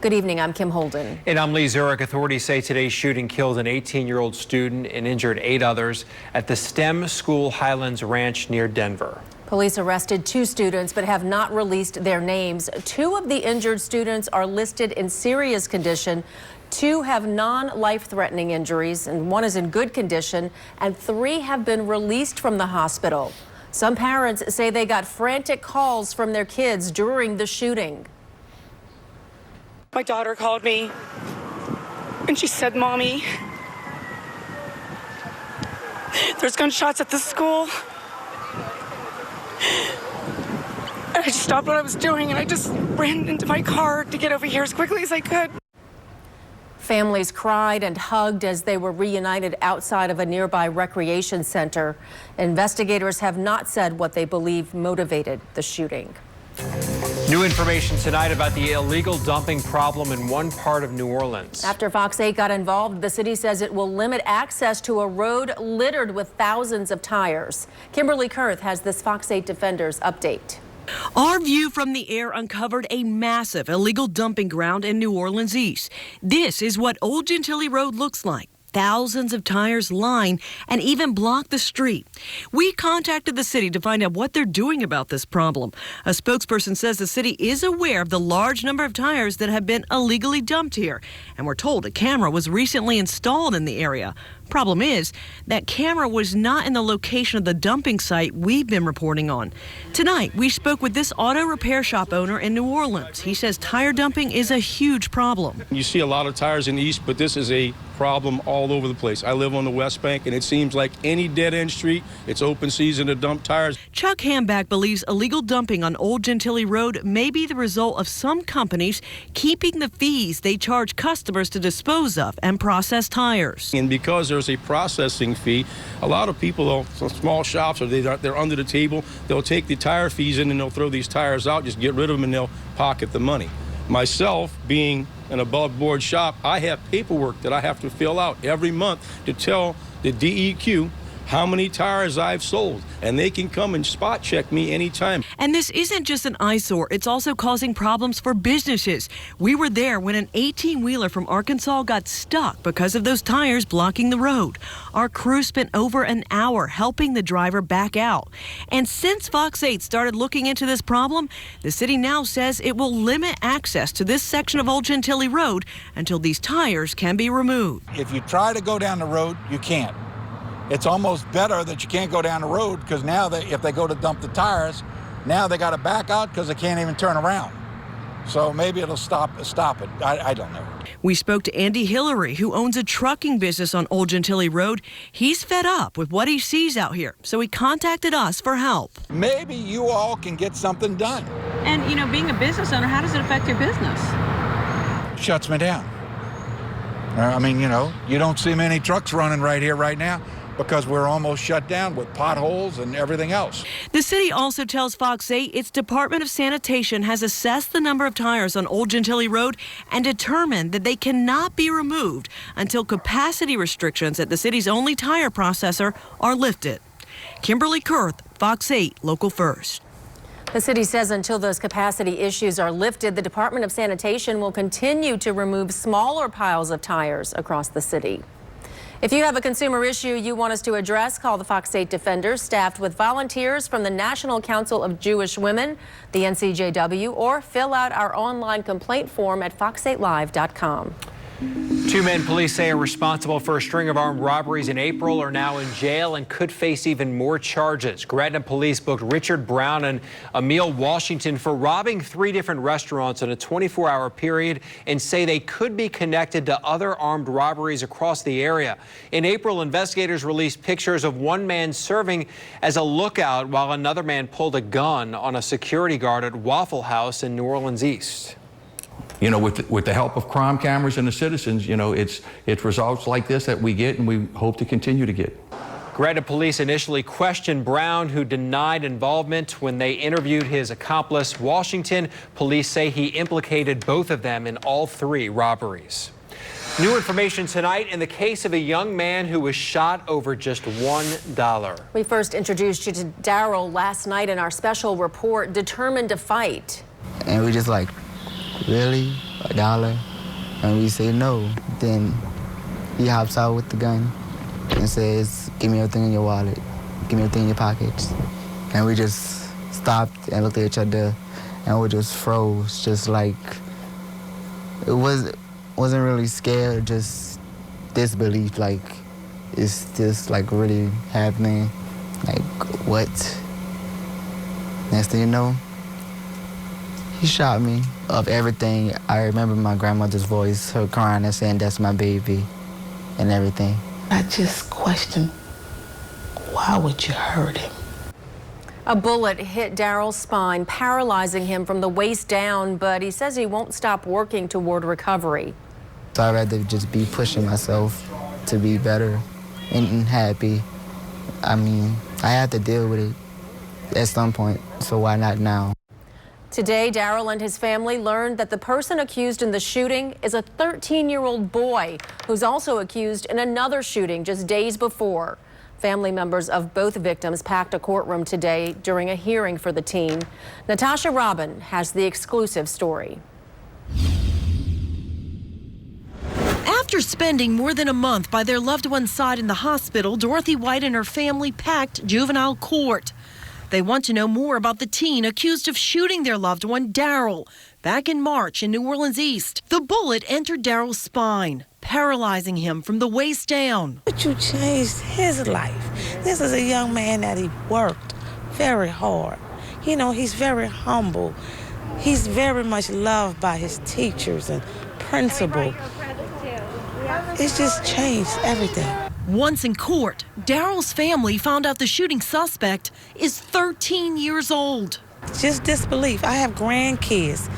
Good evening, I'm Kim Holden. And I'm Lee Zurich. Authorities say today's shooting killed an 18-year-old student and injured 8 others at the STEM School Highlands Ranch near Denver. Police arrested 2 students but have not released their names. 2 of the injured students are listed in serious condition. 2 have non-life-threatening injuries, and 1 is in good condition, and 3 have been released from the hospital. Some parents say they got frantic calls from their kids during the shooting. My daughter called me, and she said, "Mommy, there's gunshots at the school." And I just stopped what I was doing, and I just ran into my car to get over here as quickly as I could. Families cried and hugged as they were reunited outside of a nearby recreation center. Investigators have not said what they believe motivated the shooting. New information tonight about the illegal dumping problem in one part of New Orleans. After Fox 8 got involved, the city says it will limit access to a road littered with thousands of tires. Kimberly Kurth has this Fox 8 Defenders update. Our view from the air uncovered a massive illegal dumping ground in New Orleans East. This is what Old Gentilly Road looks like. Thousands of tires line and even block the street. We contacted the city to find out what they're doing about this problem. A spokesperson says the city is aware of the large number of tires that have been illegally dumped here, and we're told a camera was recently installed in the area. Problem is, that camera was not in the location of the dumping site we've been reporting on. Tonight, we spoke with this auto repair shop owner in New Orleans. He says tire dumping is a huge problem. You see a lot of tires in the east, but this is a problem all over the place. I live on the West Bank, and it seems like any dead-end street, it's open season to dump tires. Chuck Hamback believes illegal dumping on Old Gentilly Road may be the result of some companies keeping the fees they charge customers to dispose of and process tires. And because there's a processing fee, a lot of people, some small shops, or they're under the table, they'll take the tire fees in and they'll throw these tires out, just get rid of them, and they'll pocket the money. Myself, being an above-board shop, I have paperwork that I have to fill out every month to tell the DEQ how many tires I've sold, and they can come and spot check me anytime. And this isn't just an eyesore, it's also causing problems for businesses. We were there when an 18-wheeler from Arkansas got stuck because of those tires blocking the road. Our crew spent over an hour helping the driver back out. And since Fox 8 started looking into this problem, the city now says it will limit access to this section of Old Gentilly Road until these tires can be removed. If you try to go down the road, you can't. It's almost better that you can't go down the road, because now if they go to dump the tires, now they got to back out because they can't even turn around. So maybe it'll stop it. I don't know. We spoke to Andy Hillary, who owns a trucking business on Old Gentilly Road. He's fed up with what he sees out here, so he contacted us for help. Maybe you all can get something done. And, being a business owner, how does it affect your business? Shuts me down. I mean, you don't see many trucks running right here right now, because we're almost shut down with potholes and everything else. The city also tells Fox 8 its Department of Sanitation has assessed the number of tires on Old Gentilly Road and determined that they cannot be removed until capacity restrictions at the city's only tire processor are lifted. Kimberly Kurth, Fox 8, Local First. The city says until those capacity issues are lifted, the Department of Sanitation will continue to remove smaller piles of tires across the city. If you have a consumer issue you want us to address, call the Fox 8 Defenders, staffed with volunteers from the National Council of Jewish Women, the NCJW, or fill out our online complaint form at fox8live.com. 2 men police say are responsible for a string of armed robberies in April are now in jail and could face even more charges. Gretna police booked Richard Brown and Emil Washington for robbing 3 different restaurants in a 24-hour period and say they could be connected to other armed robberies across the area. In April, investigators released pictures of one man serving as a lookout while another man pulled a gun on a security guard at Waffle House in New Orleans East. You know, with the help of crime cameras and the citizens, you know, it's results like this that we get and we hope to continue to get. Gretna police initially questioned Brown, who denied involvement when they interviewed his accomplice. Washington police say he implicated both of them in all 3 robberies. New information tonight in the case of a young man who was shot over just $1. We first introduced you to Daryl last night in our special report, Determined to Fight. And we just like, really? $1? And we say no. Then he hops out with the gun and says, give me everything in your wallet. Give me everything in your pockets. And we just stopped and looked at each other and we just froze, just like, it wasn't really scared, just disbelief, like, it's just like really happening. Like, what? Next thing you know, he shot me. Of everything, I remember my grandmother's voice, her crying and saying, that's my baby, and everything. I just questioned, why would you hurt him? A bullet hit Daryl's spine, paralyzing him from the waist down, but he says he won't stop working toward recovery. So I'd rather just be pushing myself to be better and happy. I mean, I had to deal with it at some point, so why not now? Today, Daryl and his family learned that the person accused in the shooting is a 13-year-old boy who's also accused in another shooting just days before. Family members of both victims packed a courtroom today during a hearing for the teen. Natasha Robin has the exclusive story. After spending more than a month by their loved one's side in the hospital, Dorothy White and her family packed juvenile court. They want to know more about the teen accused of shooting their loved one, Daryl, back in March in New Orleans East. The bullet entered Daryl's spine, paralyzing him from the waist down. But you changed his life. This is a young man that he worked very hard. You know, he's very humble. He's very much loved by his teachers and principal. It's just changed everything. Once in court, Daryl's family found out the shooting suspect is 13 years old. Just disbelief. I have grandkids,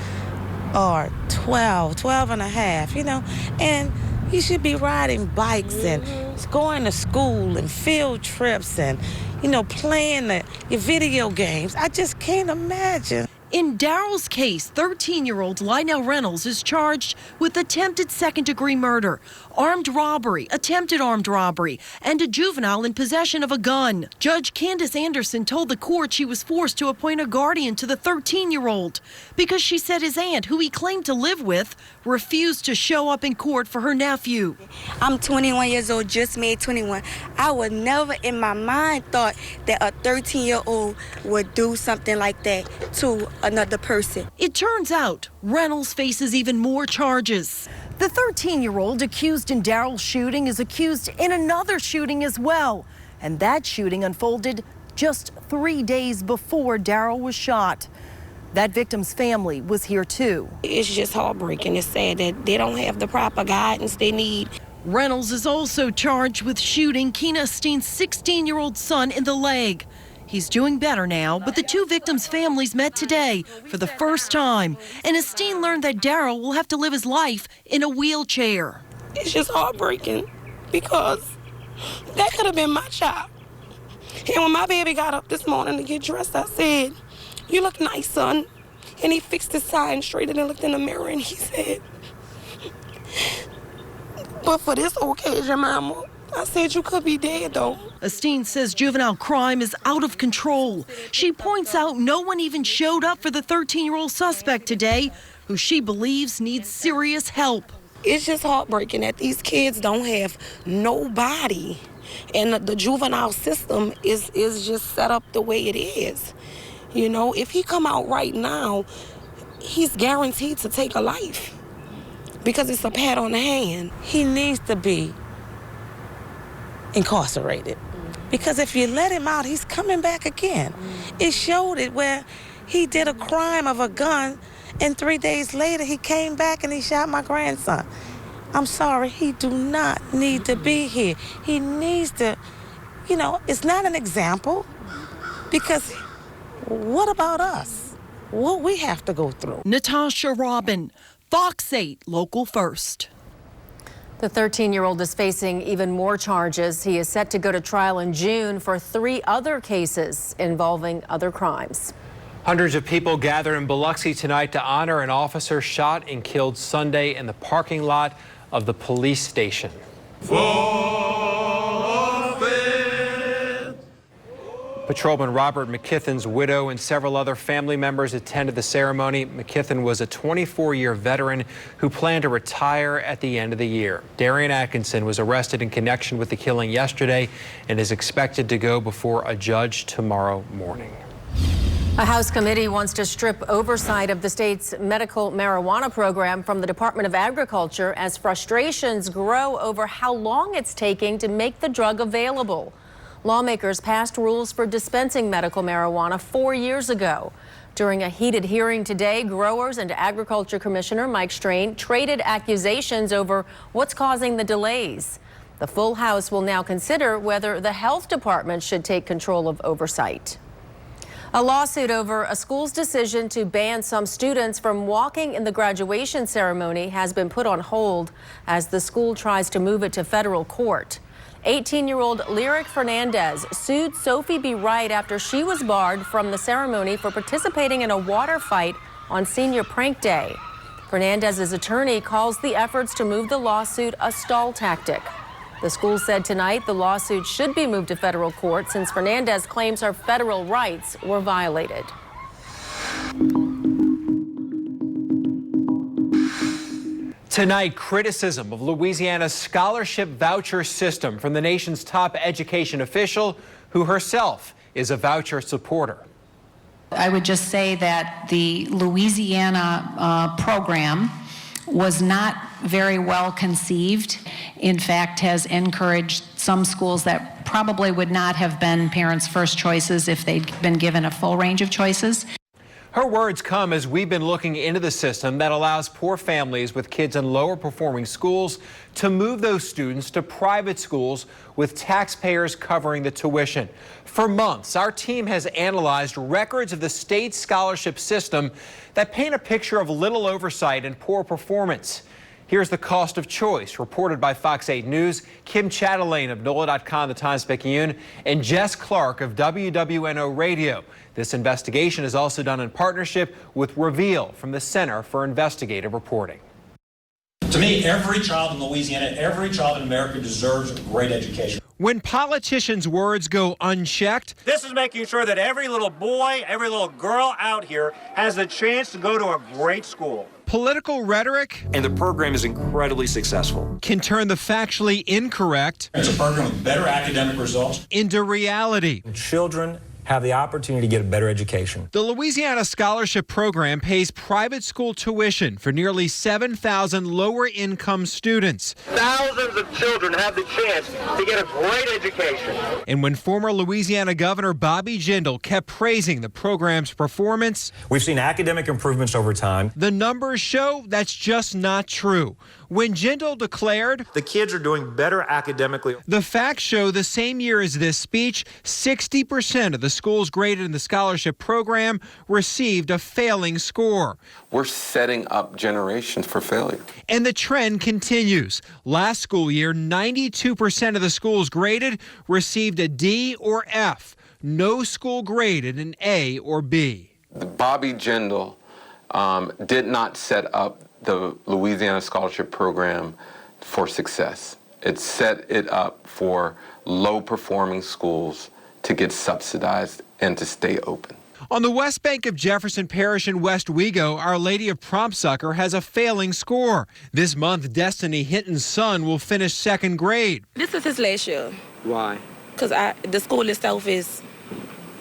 or 12 and a half, you know, and you should be riding bikes and going to school and field trips and, you know, playing your video games. I just can't imagine. In Daryl's case, 13-year-old Lionel Reynolds is charged with attempted second-degree murder, armed robbery, attempted armed robbery, and a juvenile in possession of a gun. Judge Candace Anderson told the court she was forced to appoint a guardian to the 13-year-old because she said his aunt, who he claimed to live with, refused to show up in court for her nephew. I'm 21 years old, just made 21. I would never in my mind thought that a 13-year-old would do something like that to another person. It turns out Reynolds faces even more charges. The 13-year-old accused in Daryl's shooting is accused in another shooting as well. And that shooting unfolded just 3 days before Daryl was shot. That victim's family was here too. It's just heartbreaking. It's sad that they don't have the proper guidance they need. Reynolds is also charged with shooting Keena Esteen's 16-year-old son in the leg. He's doing better now, but the 2 victims' families met today for the first time, and Esteen learned that Daryl will have to live his life in a wheelchair. It's just heartbreaking because that could have been my child. And when my baby got up this morning to get dressed, I said, "You look nice, son." And he fixed his sign straight and looked in the mirror and he said, "But for this occasion, Mama, I said, you could be dead, though. Esteen says juvenile crime is out of control. She points out no one even showed up for the 13-year-old suspect today, who she believes needs serious help. It's just heartbreaking that these kids don't have nobody. And the juvenile system is just set up the way it is. You know, if he come out right now, he's guaranteed to take a life because it's a pat on the hand. He needs to be incarcerated because if you let him out, he's coming back again. It showed it where he did a crime of a gun, and 3 days later he came back and he shot my grandson. I'm sorry, he do not need to be here. He needs to, you know, it's not an example because what about us? What we have to go through. Natasha Robin, Fox 8, Local First. The 13-year-old is facing even more charges. He is set to go to trial in June for 3 other cases involving other crimes. Hundreds of people gathered in Biloxi tonight to honor an officer shot and killed Sunday in the parking lot of the police station. Patrolman Robert McKithen's widow and several other family members attended the ceremony. McKithen was a 24-year veteran who planned to retire at the end of the year. Darian Atkinson was arrested in connection with the killing yesterday and is expected to go before a judge tomorrow morning. A House committee wants to strip oversight of the state's medical marijuana program from the Department of Agriculture as frustrations grow over how long it's taking to make the drug available. Lawmakers passed rules for dispensing medical marijuana 4 years ago. During a heated hearing today, growers and Agriculture Commissioner Mike Strain traded accusations over what's causing the delays. The full House will now consider whether the health department should take control of oversight. A lawsuit over a school's decision to ban some students from walking in the graduation ceremony has been put on hold as the school tries to move it to federal court. 18-year-old Lyric Fernandez sued Sophie B. Wright after she was barred from the ceremony for participating in a water fight on senior prank day. Fernandez's attorney calls the efforts to move the lawsuit a stall tactic. The school said tonight the lawsuit should be moved to federal court since Fernandez claims her federal rights were violated. Tonight, criticism of Louisiana's scholarship voucher system from the nation's top education official who herself is a voucher supporter. I would just say that the Louisiana program was not very well conceived. In fact, has encouraged some schools that probably would not have been parents' first choices if they'd been given a full range of choices. Her words come as we've been looking into the system that allows poor families with kids in lower performing schools to move those students to private schools with taxpayers covering the tuition. For months, our team has analyzed records of the state scholarship system that paint a picture of little oversight and poor performance. Here's the cost of choice, reported by Fox 8 News. Kim Chatelaine of NOLA.com, the Times-Picayune, and Jess Clark of WWNO Radio. This investigation is also done in partnership with Reveal from the Center for Investigative Reporting. To me, every child in Louisiana, every child in America deserves a great education. When politicians' words go unchecked, this is making sure that every little boy, every little girl out here has a chance to go to a great school. Political rhetoric, and the program is incredibly successful, can turn the factually incorrect, it's a program with better academic results, into reality. Children have the opportunity to get a better education. The Louisiana Scholarship Program pays private school tuition for nearly 7,000 lower-income students. Thousands of children have the chance to get a great education. And when former Louisiana Governor Bobby Jindal kept praising the program's performance, we've seen academic improvements over time. The numbers show that's just not true. When Jindal declared, the kids are doing better academically, the facts show the same year as this speech, 60% of the schools graded in the scholarship program received a failing score. We're setting up generations for failure. And the trend continues. Last school year, 92% of the schools graded received a D or F. No school graded an A or B. Bobby Jindal did not set up the Louisiana Scholarship Program for success. It set it up for low-performing schools to get subsidized and to stay open. On the west bank of Jefferson Parish in West Wego, Our Lady of Prompt Succor has a failing score. This month, Destiny Hinton's son will finish 2nd grade. This is his last year. Why? Because the school itself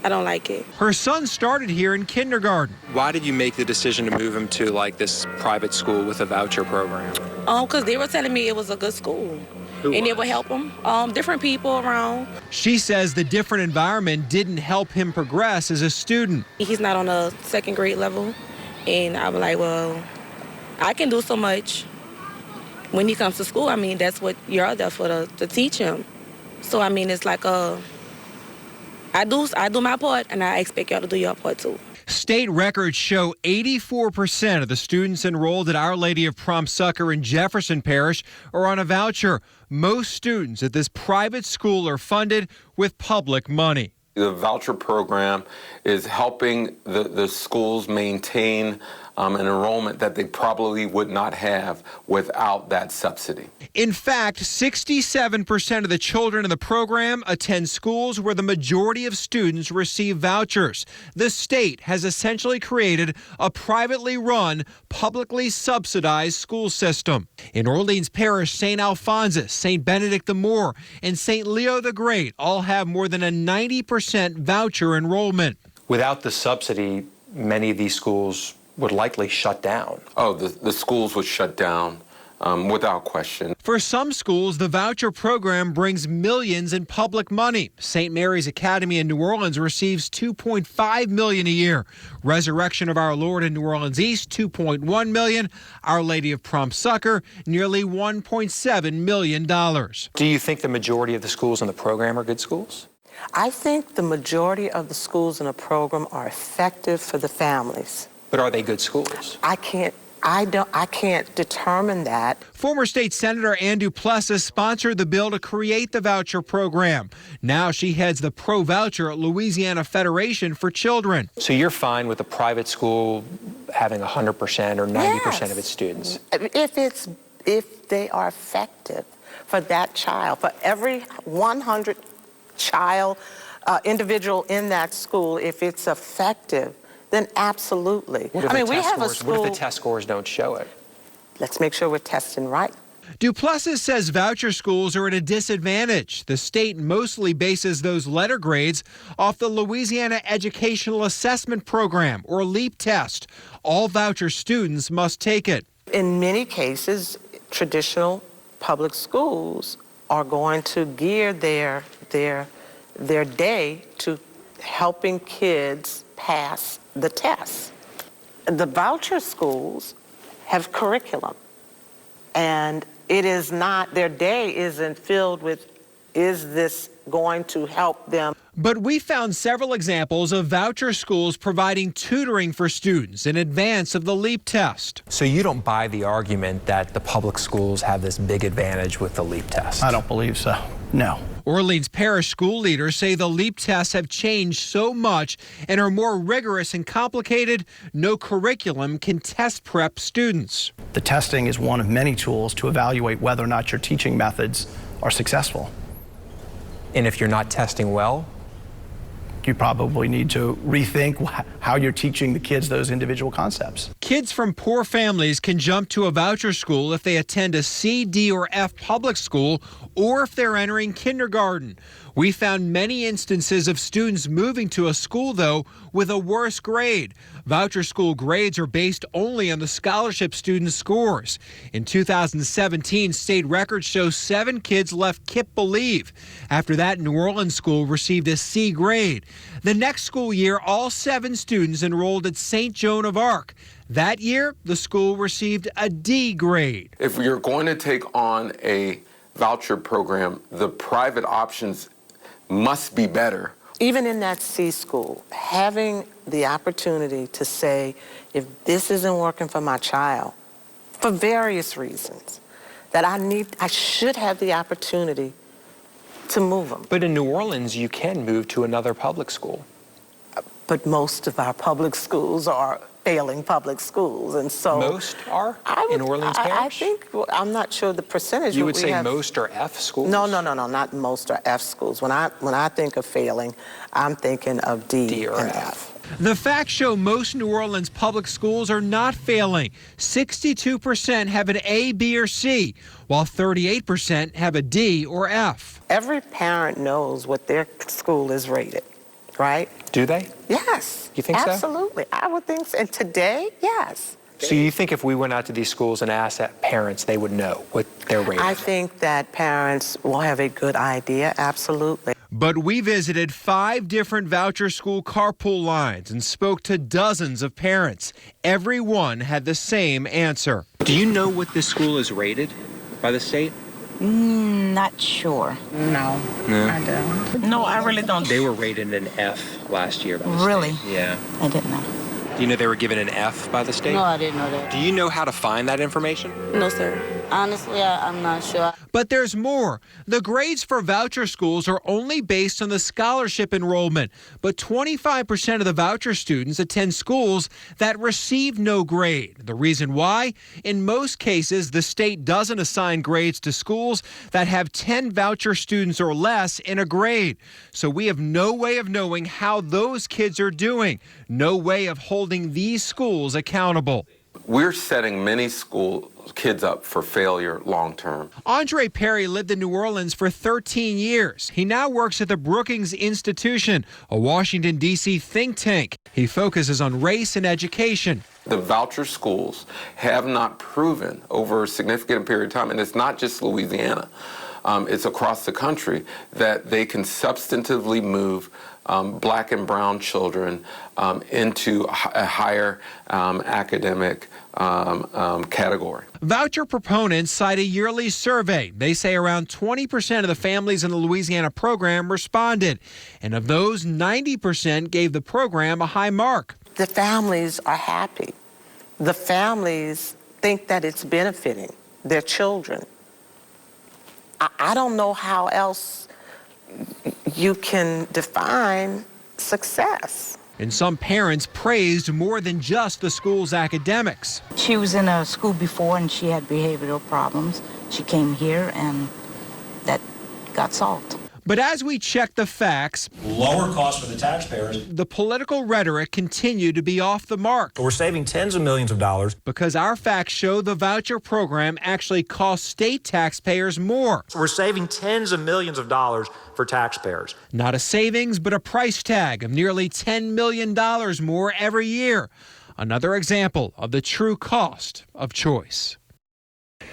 I don't like it. Her son started here in kindergarten. Why did you make the decision to move him to like this private school with a voucher program? Because they were telling me it was a good school. And it would help him. Different people around. She says the different environment didn't help him progress as a student. He's not on a 2nd grade level. And I'm like, well, I can do so much. When he comes to school, I mean, that's what you're there for, to teach him. So, I mean, it's like I do my part, and I expect y'all to do your part, too. State records show 84% of the students enrolled at Our Lady of Prompt Succor in Jefferson Parish are on a voucher. Most students at this private school are funded with public money. The voucher program is helping the schools maintain an enrollment that they probably would not have without that subsidy. In fact, 67% of the children in the program attend schools where the majority of students receive vouchers. The state has essentially created a privately run, publicly subsidized school system. In Orleans Parish, St. Alphonsus, St. Benedict the Moor, and St. Leo the Great all have more than a 90% voucher enrollment. Without the subsidy, many of these schools would likely shut down. Oh, the schools would shut down without question. For some schools, the voucher program brings millions in public money. St. Mary's Academy in New Orleans receives $2.5 million a year. Resurrection of Our Lord in New Orleans East, $2.1 million. Our Lady of Prompt Succor, nearly $1.7 million. Do you think the majority of the schools in the program are good schools? I think the majority of the schools in the program are effective for the families. But are they good schools? I can't determine that. Former State Senator Ann Duplessis sponsored the bill to create the voucher program. Now she heads the pro-voucher Louisiana Federation for Children. So you're fine with a private school having 100% or 90% of its students? If they are effective for that child, for every 100 child, individual in that school, if it's effective, then absolutely. We have a school. What if the test scores don't show it? Let's make sure we're testing right. Duplessis says voucher schools are at a disadvantage. The state mostly bases those letter grades off the Louisiana Educational Assessment Program, or LEAP test. All voucher students must take it. In many cases, traditional public schools are going to gear their day to helping kids pass the test. The voucher schools have curriculum, and it is not, their day isn't filled with, is this going to help them? But we found several examples of voucher schools providing tutoring for students in advance of the LEAP test. So you don't buy the argument that the public schools have this big advantage with the LEAP test? I don't believe so, no. Orleans Parish school leaders say the LEAP tests have changed so much and are more rigorous and complicated, no curriculum can test prep students. The testing is one of many tools to evaluate whether or not your teaching methods are successful. And if you're not testing well? You probably need to rethink how you're teaching the kids those individual concepts. Kids from poor families can jump to a voucher school if they attend a C, D, or F public school, or if they're entering kindergarten. We found many instances of students moving to a school, though, with a worse grade. Voucher school grades are based only on the scholarship students' scores. In 2017, state records show 7 kids left Kip Believe. After that, New Orleans school received a C grade. The next school year, all 7 students enrolled at St. Joan of Arc. That year, the school received a D grade. If you're going to take on a voucher program, the private options must be better. Even in that C school, having the opportunity to say, if this isn't working for my child, for various reasons, that I should have the opportunity to move them. But in New Orleans, you can move to another public school. But most of our public schools are failing public schools, and so Most are in Orleans Parish? I think, well, I'm not sure the percentage. You would we say have, most are F schools? No, not most are F schools. When I think of failing, I'm thinking of D or F. The facts show most New Orleans public schools are not failing. 62% have an A, B, or C, while 38% have a D or F. Every parent knows what their school is rated, right? Do they? Yes. You think so? Absolutely. I would think so. And today, yes. So you think if we went out to these schools and asked parents, they would know what they're rated? I think that parents will have a good idea, absolutely. But we visited 5 different voucher school carpool lines and spoke to dozens of parents. Every one had the same answer. Do you know what this school is rated by the state? Not sure. No. I don't. No, I really don't. They were rated an F last year by the Really? state. Yeah. I didn't know. Do you know they were given an F by the state? No, I didn't know that. Do you know how to find that information? No, sir. Honestly, I'm not sure. But there's more. The grades for voucher schools are only based on the scholarship enrollment, but 25% of the voucher students attend schools that receive no grade. The reason why? In most cases, the state doesn't assign grades to schools that have 10 voucher students or less in a grade. So we have no way of knowing how those kids are doing, no way of holding these schools accountable. We're setting many school kids up for failure long term. Andre Perry lived in New Orleans for 13 years. He now works at the Brookings Institution, a Washington, D.C. think tank. He focuses on race and education. The voucher schools have not proven over a significant period of time, and it's not just Louisiana, it's across the country, that they can substantively move black and brown children into a higher academic category. Voucher proponents cite a yearly survey. They say around 20% of the families in the Louisiana program responded. And of those, 90% gave the program a high mark. The families are happy. The families think that it's benefiting their children. I don't know how else you can define success. And some parents praised more than just the school's academics. She was in a school before and she had behavioral problems. She came here and that got solved. But as we check the facts, Lower costs for the taxpayers. the political rhetoric continued to be off the mark. We're saving tens of millions of dollars. Because our facts show the voucher program actually costs state taxpayers more. We're saving tens of millions of dollars for taxpayers. Not a savings, but a price tag of nearly $10 million more every year. Another example of the true cost of choice.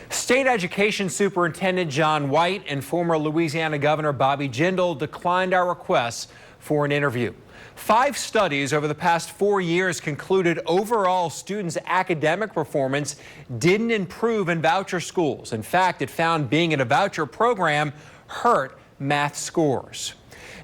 State Education Superintendent John White and former Louisiana Governor Bobby Jindal declined our requests for an interview. 5 studies over the past 4 years concluded overall students' academic performance didn't improve in voucher schools. In fact, it found being in a voucher program hurt math scores.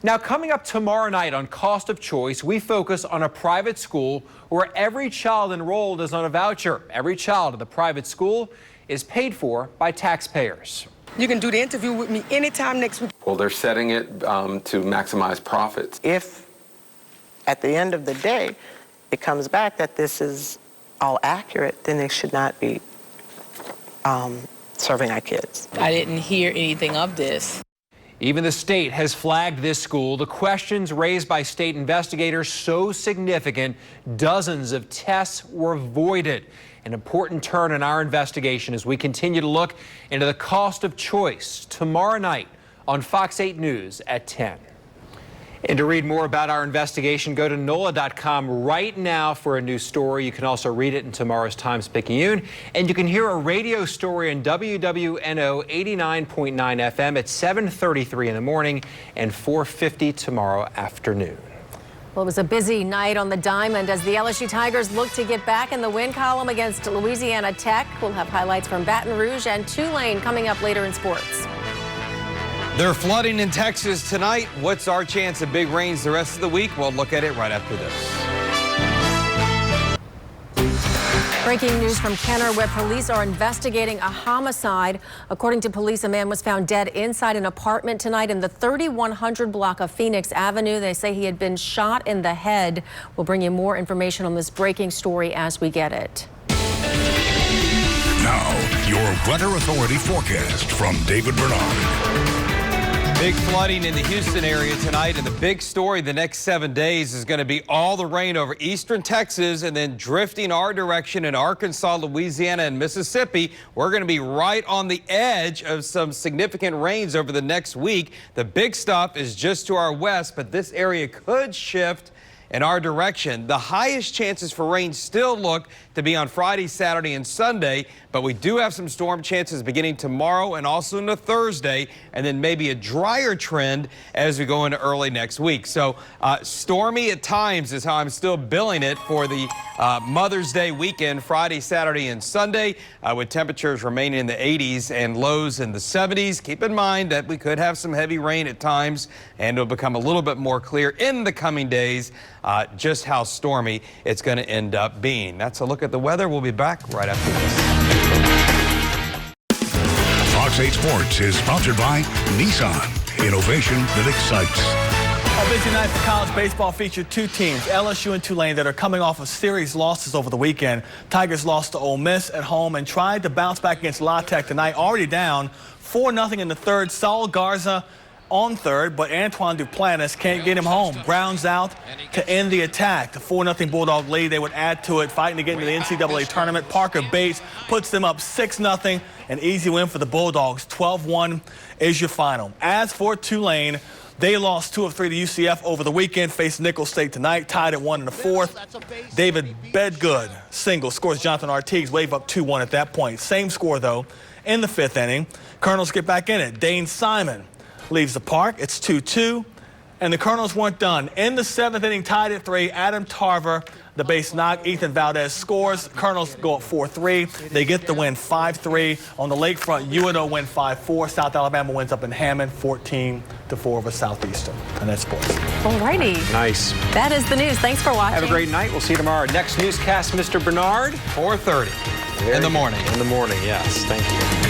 Now, coming up tomorrow night on Cost of Choice, we focus on a private school where every child enrolled is on a voucher. Every child at the private school is paid for by taxpayers. You can do the interview with me anytime next week. Well, they're setting it to maximize profits. If at the end of the day it comes back that this is all accurate, then they should not be serving our kids. I didn't hear anything of this. Even the state has flagged this school. The questions raised by state investigators so significant, dozens of tests were voided. An important turn in our investigation as we continue to look into the cost of choice tomorrow night on Fox 8 News at 10. And to read more about our investigation, go to NOLA.com right now for a new story. You can also read it in tomorrow's Times-Picayune. And you can hear a radio story on WWNO 89.9 FM at 7:33 in the morning and 4:50 tomorrow afternoon. Well, it was a busy night on the Diamond as the LSU Tigers look to get back in the win column against Louisiana Tech. We'll have highlights from Baton Rouge and Tulane coming up later in sports. They're flooding in Texas tonight. What's our chance of big rains the rest of the week? We'll look at it right after this. Breaking news from Kenner, where police are investigating a homicide. According to police, a man was found dead inside an apartment tonight in the 3100 block of Phoenix Avenue. They say he had been shot in the head. We'll bring you more information on this breaking story as we get it. Now, your Weather Authority forecast from David Bernard. Big flooding in the Houston area tonight, and the big story the next 7 days is going to be all the rain over eastern Texas and then drifting our direction in Arkansas, Louisiana, and Mississippi. We're going to be right on the edge of some significant rains over the next week. The big stuff is just to our west, but this area could shift in our direction. The highest chances for rain still look to be on Friday, Saturday, and Sunday, but we do have some storm chances beginning tomorrow and also into Thursday, and then maybe a drier trend as we go into early next week. So stormy at times is how I'm still billing it for the Mother's Day weekend, Friday, Saturday, and Sunday, with temperatures remaining in the 80s and lows in the 70s. Keep in mind that we could have some heavy rain at times, and it'll become a little bit more clear in the coming days just how stormy it's going to end up being. That's a look at the weather. We'll be back right after this. Fox 8 Sports is sponsored by Nissan. Innovation that excites. A busy night for college baseball featured two teams, LSU and Tulane, that are coming off of series losses over the weekend. Tigers lost to Ole Miss at home and tried to bounce back against La Tech tonight, already down 4-0 in the third. Saul Garza on third, but Antoine Duplantis can't get him home. Grounds out to end the attack. The 4-0 Bulldog lead, they would add to it, fighting to get into the NCAA tournament. Parker Bates puts them up 6-0. An easy win for the Bulldogs. 12-1 is your final. As for Tulane, they lost 2 of 3 to UCF over the weekend, faced Nicholls State tonight, tied at 1 in the fourth. David Bedgood single scores Jonathan Artigues, wave up 2-1 at that point. Same score, though, in the 5th inning. Colonels get back in it. Dane Simon leaves the park. It's 2-2, and the Colonels weren't done. In the 7th inning, tied at 3, Adam Tarver, the base knock. Ethan Valdez scores. Colonels go up 4-3. They get the win 5-3. On the lakefront, UNO win 5-4. South Alabama wins up in Hammond 14-4 over Southeastern. And that's sports. All righty. Nice. That is the news. Thanks for watching. Have a great night. We'll see you tomorrow. Next newscast, Mr. Bernard. 4:30 in the morning. In the morning, yes. Thank you.